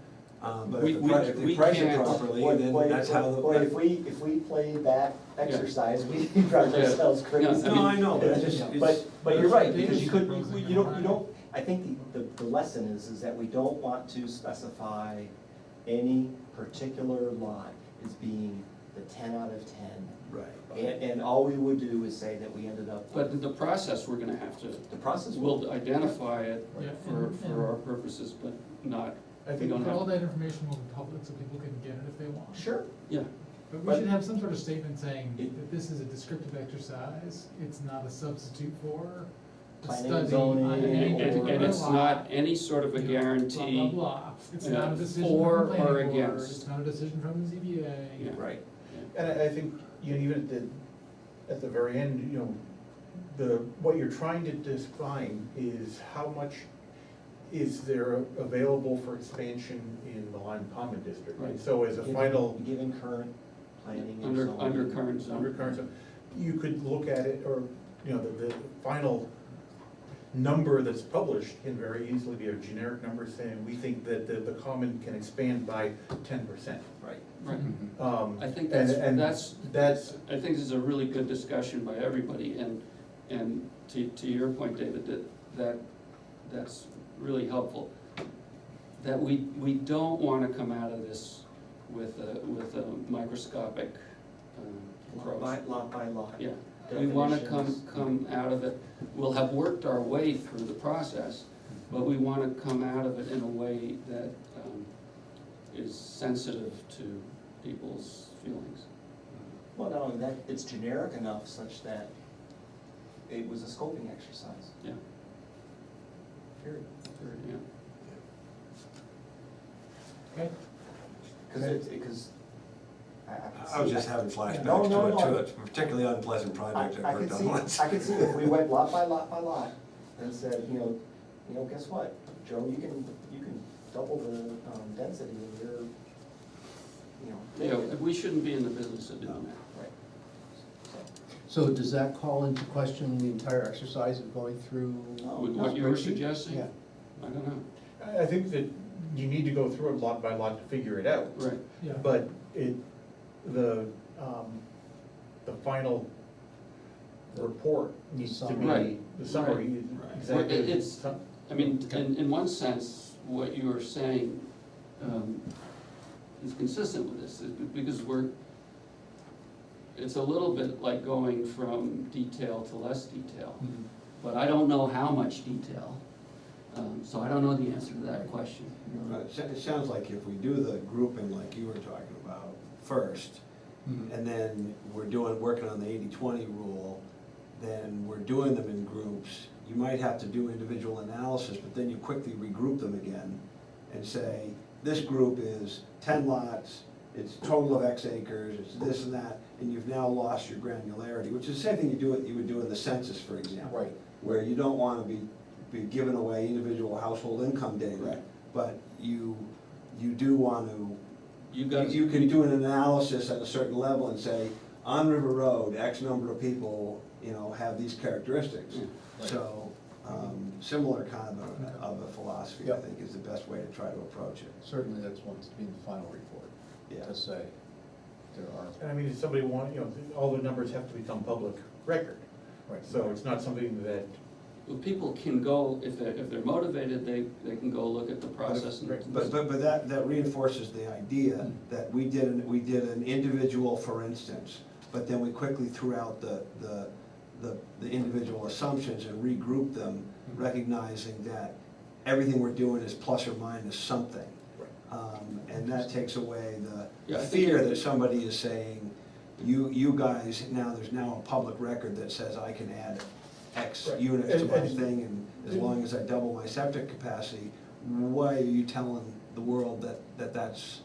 We- if we they price it can't- properly, Boy, then boy, that's how the. boy, if we played that exercise, we drive Yeah. ourselves crazy. No, I know, but it's just, it's. But you're right, because you There's could, pros and you don't, cons. you don't, I think the lesson is that we don't want to specify any particular lot as being the 10 out of 10. Right. And all we would do is say that we ended up, But in the process, we're gonna have to, the process will, we'll identify it Yeah, for and- our purposes, but not, I we think don't But all have, that information will be public, so people can get it if they want. sure, yeah. But we But- should have some sort of statement saying It- that this is a descriptive exercise, it's not a substitute for a Planning, study zoning, on And, any and, and particular it's lot, not any sort of a you know, guarantee. Blah, blah, blah. It's not Yeah, a decision for from the or planning board, against. it's not a decision from the ZBA. Yeah. right. And I think, you know, even at the very end, you know, what you're trying to define is how much is there available for expansion in the Lyme Common District. Right. So as a final, Given current planning and Under, zoning. undercurrents. undercurrent, so you could look at it, or, you know, the final number that's published can very easily be a generic number saying, we think that the common can expand by 10%. Right. Right. Mhm. I think And that's, I think this is a really good discussion by everybody, and to your point, David, that's really helpful. That we don't wanna come out of this with a microscopic approach. Lot by lot. Yeah, we wanna Definitions. come out of it, we'll have worked our way through the process, but we wanna come out of it in a way that is sensitive to people's feelings. Well, not only that, it's generic enough such that it was a scoping exercise, Yeah, period. yeah. Okay, Because I can see. I was just having No, flashbacks no, to it, no. to a particularly unpleasant project I I worked could on see, once. I could see if we went lot by lot by lot and said, you know, guess what, Joe, you can double the density of your, you know. Yeah, we shouldn't be in the business of doing that. Right. So does that call into question the entire exercise of going through? What you were spreadsheet? suggesting? Yeah. I don't know. I think that you need to go through it lot by lot to figure it out. Right. yeah. But the final report needs to be, Right. the summary is Right. exactly. Well, it's- I mean, in one sense, what you were saying is consistent with this, because it's a little bit like going from detail to less detail, Mhm. but I don't know how much detail, so I don't know the answer to that question. It sounds like if we do the grouping like you were talking about first, Mhm. and then we're working on the 80-20 rule, then we're doing them in groups. You might have to do individual analysis, but then you quickly regroup them again and say, this group is 10 lots, it's total of X acres, it's this and that, and you've now lost your granularity, which is the same thing you would do in the census, for example. Right. Where you don't wanna be giving away individual household income data, Right. but you do want to, You guys, you can do an analysis at a certain level and say, on River Road, X number of people, have these characteristics. Yeah. So, similar kind of a philosophy, I Yep. think, is the best way to try to approach it. Certainly that's what's to be in the final report, Yeah. to say there are. And I mean, if somebody all the numbers have to become public record. Right. So it's not something that, well, people can go, if they're motivated, they can go look at the process and. But that reinforces the idea that we did an individual, for instance, but then we quickly threw out the individual assumptions and regrouped them, recognizing that everything we're doing is plus or minus something. And that takes away Yeah, the I think fear it- that somebody is saying, you guys, there's now a public record that says I can add X Right. units to my And- thing, and as long as I double my septic capacity, why are you telling the world that's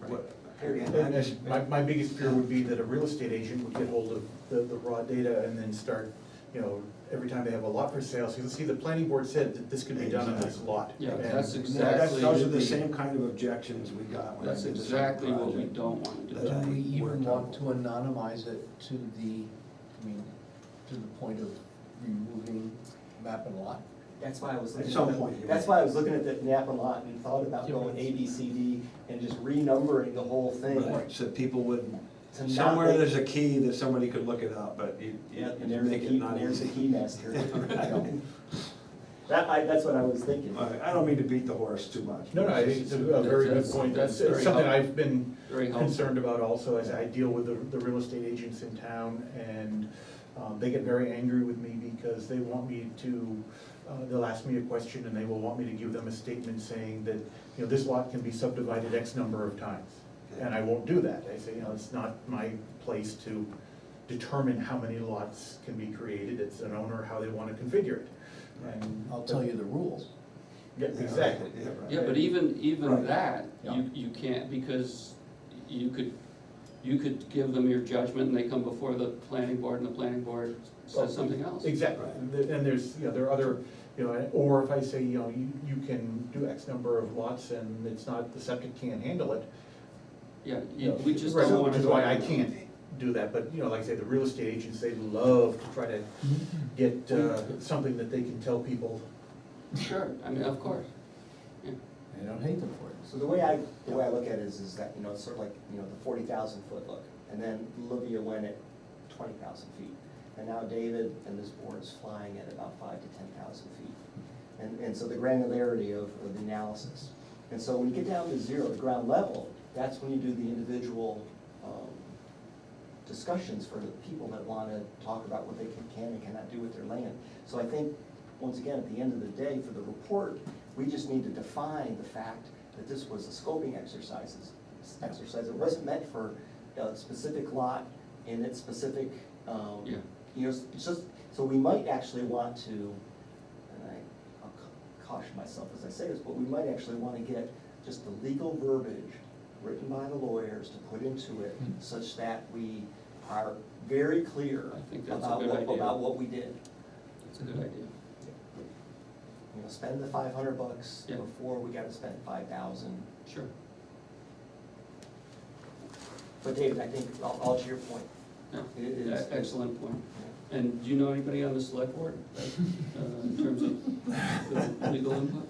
what? Period. Again, I just- and my biggest fear would be that a real estate agent would get hold of the raw data and then start you know, every time they have a lot for sale, so you'll see the planning board said that this could be done on this lot. Yeah, And- that's Those exactly. are the same kind of objections we got when I That's did this exactly what we project. don't wanna do. That Do we I even worked want on. to anonymize it to the, I mean, to the point of removing map and lot? That's why I was looking At some at, point, you that's might. why I was looking at the Napa lot and thought about Yeah, going but- A, B, C, D and just renumbering the whole thing. Right, so people would, To not somewhere make- there's a key that somebody could look it up, but you Yeah, and you there's a make it key, not there's a easy. key master. Right. That's what I was thinking. I don't mean to beat the horse too much. No, no, I think it's a very good That's- point. that's It's very something helpful. I've been Very helpful. concerned about also, as I deal with the real estate agents in town, and they get very angry with me because they want me to, they'll ask me a question and they will want me to give them a statement saying that, you know, this lot can be subdivided X number of times. And I won't do that. I say, you know, it's not my place to determine how many lots can be created. It's an owner, how they want to configure it. And I'll tell you the rules. Yeah, exactly. Yeah, right. Yeah, but even Right. that, Yeah. you can't, because you could give them your judgment and they come before the planning board and the planning board says something else. Exactly, and there's, you know, there are other, you know, or if I say, you know, you can do X number of lots and it's not, the septic can't handle it. Yeah, you know, we just right, don't wanna. which is go why I down that can't road. do that, but, you know, like I say, the real estate agents, they love to try to get something that they can tell people. Sure, I mean, of course. Yeah. I don't hate them for it. So the way I look at it is that, you know, it's sort of like, you know, the 40,000 foot look. And then Livia went at 20,000 feet. And now David and this board is flying at about 5,000 to 10,000 feet. And so the granularity of the analysis. And so when you get down to zero, the ground level, that's when you do the individual discussions for the people that want to talk about what they can and cannot do with their land. So I think, once again, at the end of the day, for the report, we just need to define the fact that this was a scoping exercise. It wasn't meant for a specific lot in its specific, Yeah. you know, it's just, so we might actually want to, and I'll caution myself as I say this, but we might actually want to get just the legal verbiage written by the lawyers to put into it, such that we are very clear I think that's a about good what, idea. about what we did. That's a good idea. You know, spend the $500 Yeah. before we gotta spend 5,000. Sure. But David, I think, all to your point, Yeah, it is. excellent point. Yeah. And do you know anybody on the select board, in terms of the legal input?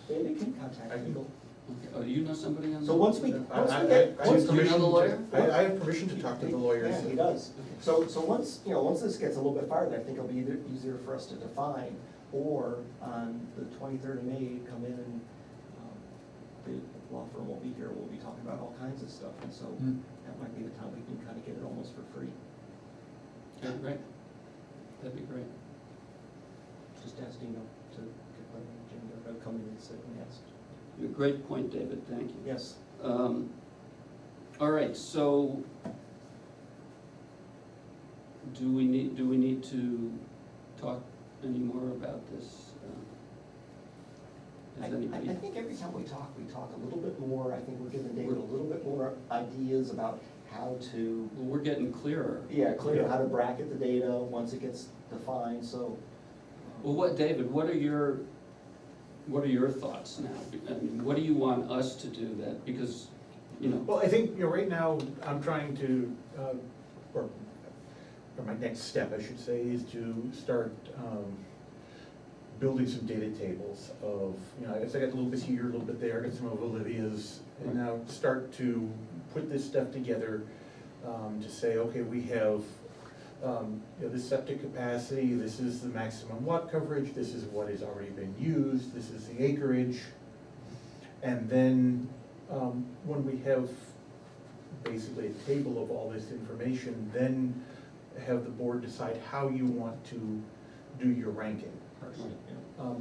David can contact I can- legal. Okay. Oh, do you know somebody on? So the- once we get, I once have we get. Do you know the permission to- lawyer? I have permission to talk to the lawyers. Yeah, he does. So once, you know, once this gets a little bit farther, I think it'll be either easier for us to define, or on the 23rd of May, come in and, the law firm will be here, we'll be talking about all kinds of stuff, and so Hmm. that might be the time we can kind of get it almost for free. Yeah, great. That'd be great. Just ask Dino to come in and sit and ask. Great point, David, thank you. Yes. All right, so do we need to talk any more about this? I Is anybody? think every time we talk a little bit more, I think we're giving David a little bit more ideas about how to, Well, we're getting clearer. clear how to bracket the data once it gets defined, so. Well, David, what are your thoughts now? I mean, what do you want us to do that, because, you know, Well, I think, you know, right now, I'm trying to, or my next step, I should say, is to start building some data tables of, you know, I guess I got a little bit here, a little bit there, I got some of Olivia's, and now start to put this stuff together, to say, okay, we have, you know, this septic capacity, this is the maximum lot coverage, this is what has already been used, this is the acreage. And then, when we have basically a table of all this information, then have the board decide how you want to do your ranking.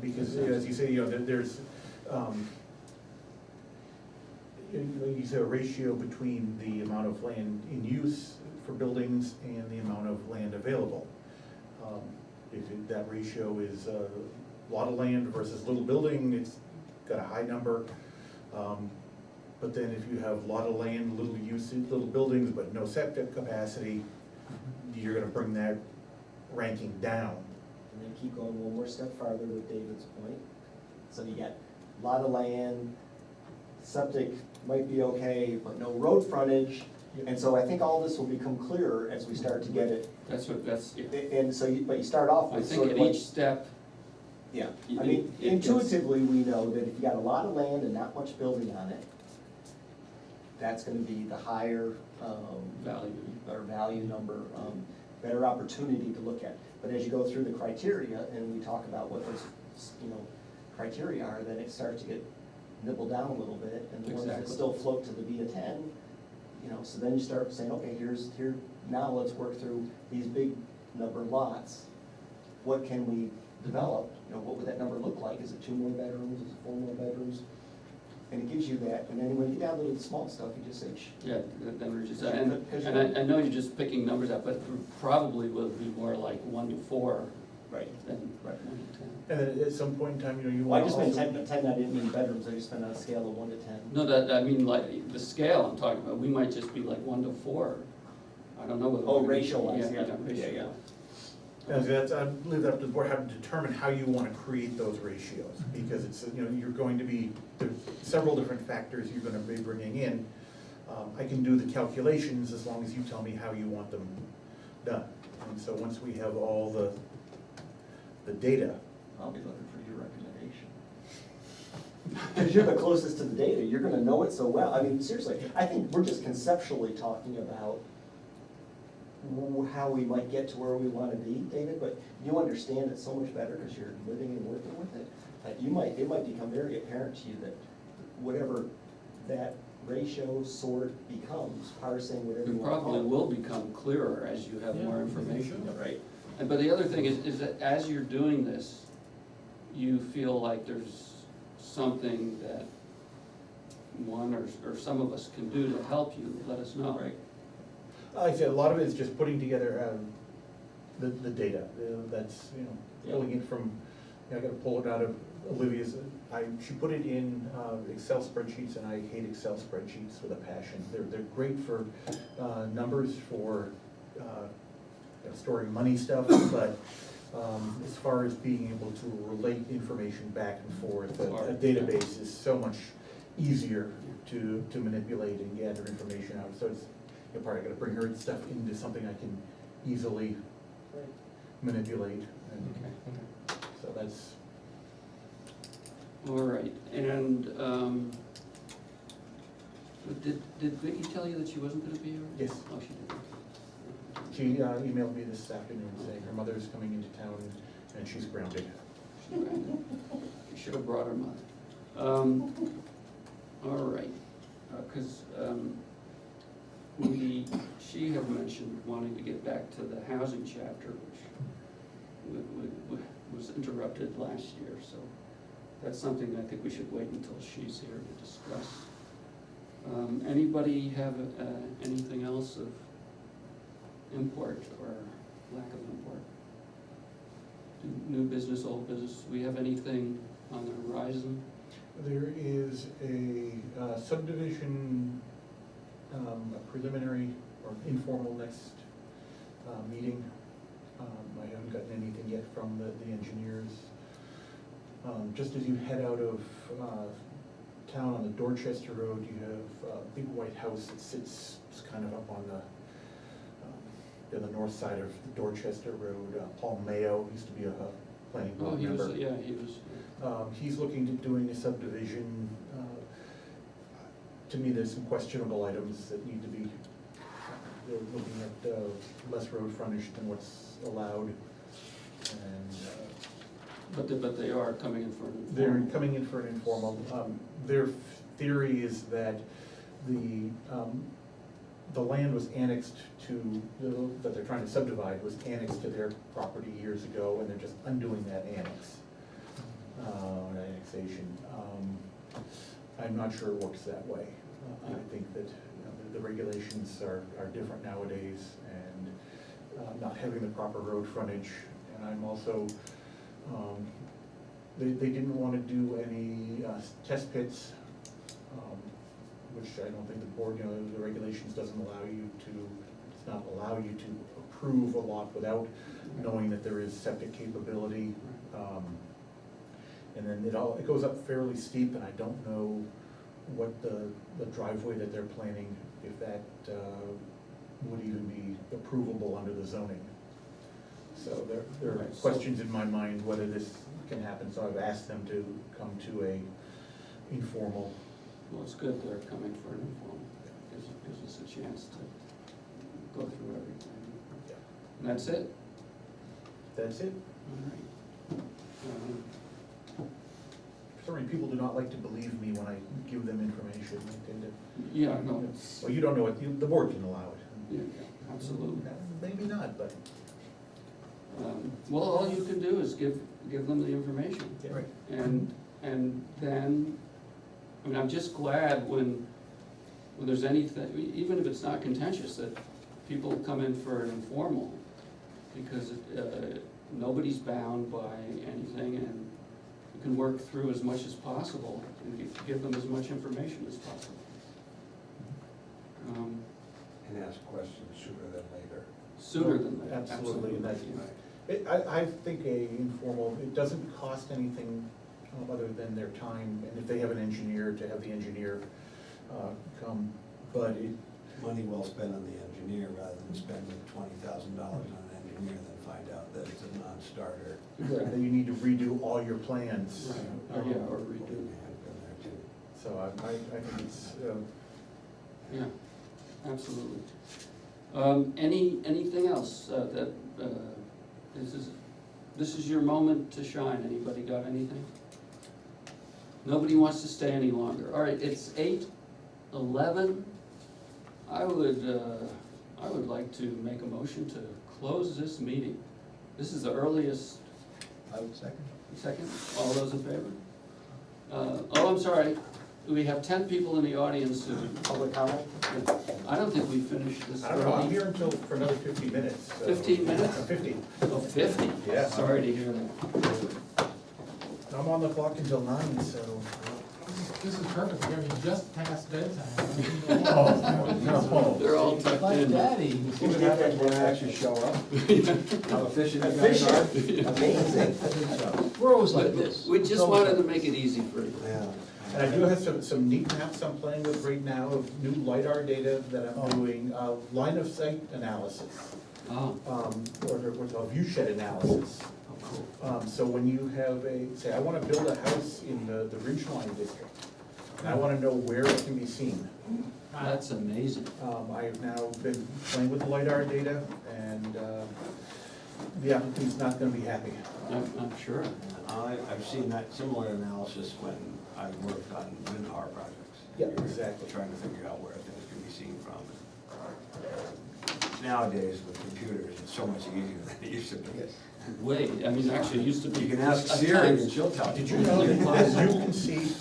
Because, as you say, you know, there's, you say a ratio between the amount of land in use for buildings and the amount of land available. If that ratio is a lot of land versus little building, it's got a high number. But then if you have a lot of land, little usage, little buildings, but no septic capacity, you're gonna bring that ranking down. And then keep going one more step farther with David's point. So you got a lot of land, septic might be okay, but no road frontage. And so I think all this will become clearer as we start to get it. That's what, that's, yeah. And so, but you start off I with think sort at of like. each step, Yeah, You- I mean, it gets- intuitively, we know that if you got a lot of land and not much building on it, that's gonna be the higher, value. or value number, better opportunity to look at. But as you go through the criteria, and we talk about what those, criteria are, then it starts to get nibbled down a little bit, and the ones that Exactly. still float to the B10, so then you start saying, okay, here, now let's work through these big number lots. What can we develop? What would that number look like? Is it 2 more bedrooms? Is it 4 more bedrooms? And it gives you that, and then when you get down to the small stuff, you just say, Yeah, then we're just, Because and I know you're just picking numbers up, but probably will be more like 1 to 4 right. than Right. 1 to 10. And then at some point in time, you Well, I want just to meant also. 10, I didn't mean bedrooms, I just meant on a scale of 1 to 10. No, I mean, like, the scale I'm talking about, we might just be like 1 to 4. I don't know whether. Oh, we're gonna- ratio-wise, yeah. ratio-wise. Yeah. And that's, I believe that the board have to determine how you want to create those ratios, because it's, you're going to be, there's several different factors you're gonna be bringing in. I can do the calculations as long as you tell me how you want them done. And so once we have all the data, I'll be looking for your recommendation. Because you're the closest to the data, you're gonna know it so well. I mean, seriously, I think we're just conceptually talking about how we might get to where we wanna be, David, but you understand it so much better because you're living and working with it, that it might become very apparent to you that whatever that ratio sort becomes, parsing, whatever you It want to probably call it. will become clearer as you have more Yeah, information. sure. Right. But the other thing is that as you're doing this, you feel like there's something that one or some of us can do to help you, let us know. Right. like I said, a lot of it is just putting together the data. That's, pulling it from, I gotta pull it out of Olivia's. She put it in Excel spreadsheets, and I hate Excel spreadsheets with a passion. They're great for numbers, for storing money stuff, but as far as being able to relate information back and forth, a database is so much easier to manipulate and gather information out. So it's, part I gotta bring her stuff into something I can easily manipulate, and Okay. so that's. All right, and did Vicky tell you that she wasn't gonna be here? Yes. Oh, she did. She emailed me this afternoon saying her mother's coming into town and she's grounded. You should have brought her mother. All right, because she had mentioned wanting to get back to the housing chapter, which was interrupted last year, so that's something I think we should wait until she's here to discuss. Anybody have anything else of import or lack of import? New business, old business, do we have anything on the horizon? There is a subdivision, a preliminary or informal next meeting. I haven't gotten anything yet from the engineers. Just as you head out of town on the Dorchester Road, you have a big white house that sits just kind of up on the north side of the Dorchester Road. Paul Mayo used to be a planning Oh, board he member. was, yeah, he was. He's looking at doing a subdivision. To me, there's some questionable items that need to be, they're looking at less road frontage than what's allowed. And But they are coming in for an they're informal. coming in for an informal. Their theory is that the land was annexed to, that they're trying to subdivide was annexed to their property years ago, and they're just undoing that annexation. I'm not sure it works that way. I think that the regulations are different nowadays, and not having the proper road frontage. And I'm also, they didn't want to do any test pits, which I don't think the board, the regulations doesn't allow you to not allow you to approve a lot without knowing that there is septic capability. And then it goes up fairly steep, and I don't know what the driveway that they're planning, if that would even be approvable under the zoning. So there are Right, so- questions in my mind whether this can happen, so I've asked them to come to a informal. Well, it's good they're coming for an informal, gives us a chance to go through everything. And that's it? That's it. All right. So many people do not like to believe me when I give them information. They tend to, Yeah, no, it's, well, you don't know what, the board can allow it. yeah, absolutely. Maybe not, but. Well, all you can do is give them the information. Right. And then, I mean, I'm just glad when there's anything, even if it's not contentious, that people come in for an informal, because nobody's bound by anything, and you can work through as much as possible and give them as much information as possible. And ask questions sooner than later. Sooner than later. Absolutely, and that's, yeah. I think a informal, it doesn't cost anything other than their time, and if they have an engineer, to have the engineer come, but it, Money well spent on the engineer rather than spending $20,000 on an engineer, then find out that it's a non-starter. that you need to redo all your plans. Right, or, yeah, or I've redo. been there too. So I think it's, Yeah, absolutely. Anything else that, this is your moment to shine. Anybody got anything? Nobody wants to stay any longer. All right, it's 8:11. I would like to make a motion to close this meeting. This is the earliest. I would second. Second, all those in favor? Oh, I'm sorry, we have 10 people in the audience who, Public comment? I don't think we finished this. I don't know, I'm early. here until, for another 50 minutes. So. 15 minutes? 50. Oh, 50? Yeah. Sorry to hear that. I'm on the clock until 9, so. This is perfect, I mean, just past bedtime. Oh, no. They're all tucked Like in. daddy. See what happens when I actually show up? How efficient you guys are? Amazing. We're always like this. We just wanted to make it easy for you. Yeah. And I do have some neat maps I'm playing with right now of new LiDAR data that I'm doing, line of sight analysis, Oh, or what's called view shed analysis. So when you have say I wanna build a house in the Ridgeline district, and I wanna know where it can be seen. that's amazing. I've now been playing with the LiDAR data, and the applicant's not gonna be happy. I'm sure. I've seen that similar analysis when I worked on wind power projects. Yeah, You're exactly. Trying to figure out where things can be seen from. Nowadays with computers, it's so much easier than it used to be. Wait, I mean, actually, it used to be. You can ask at Siri times- and she'll tell you. Did you know that you can see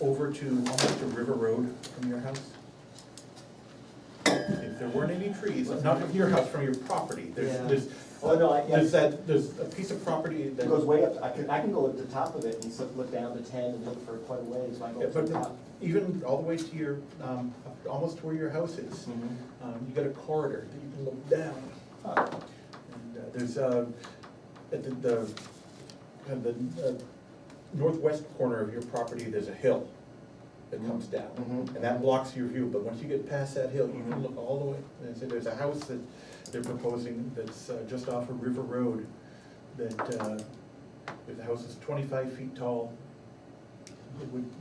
over to almost to River Road from your house? If there weren't any trees, not from your house, from your property, Yeah. there's, Oh, no, there's a piece of property that. It goes way up, I can go at the top of it and look down to 10 and look for quite a ways, so I go Yeah, up to but the top. even all the way to your, almost to where your house is, you got a corridor that you can look down. Huh. And there's, at the kind of the northwest corner of your property, there's a hill that comes down. Mhm. And that blocks your view, but once you get past that hill, you can look all the way. And so there's a house that they're proposing that's just off of River Road, that if the house is 25 feet tall,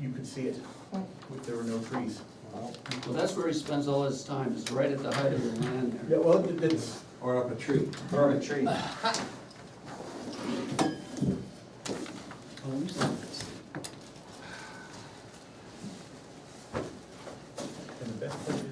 you could see it if there were no trees. Well, that's where he spends all his time, is right at the height of the land there. Yeah, well, it's, Or up a tree. Or a tree. Oh, we saw this. and the best place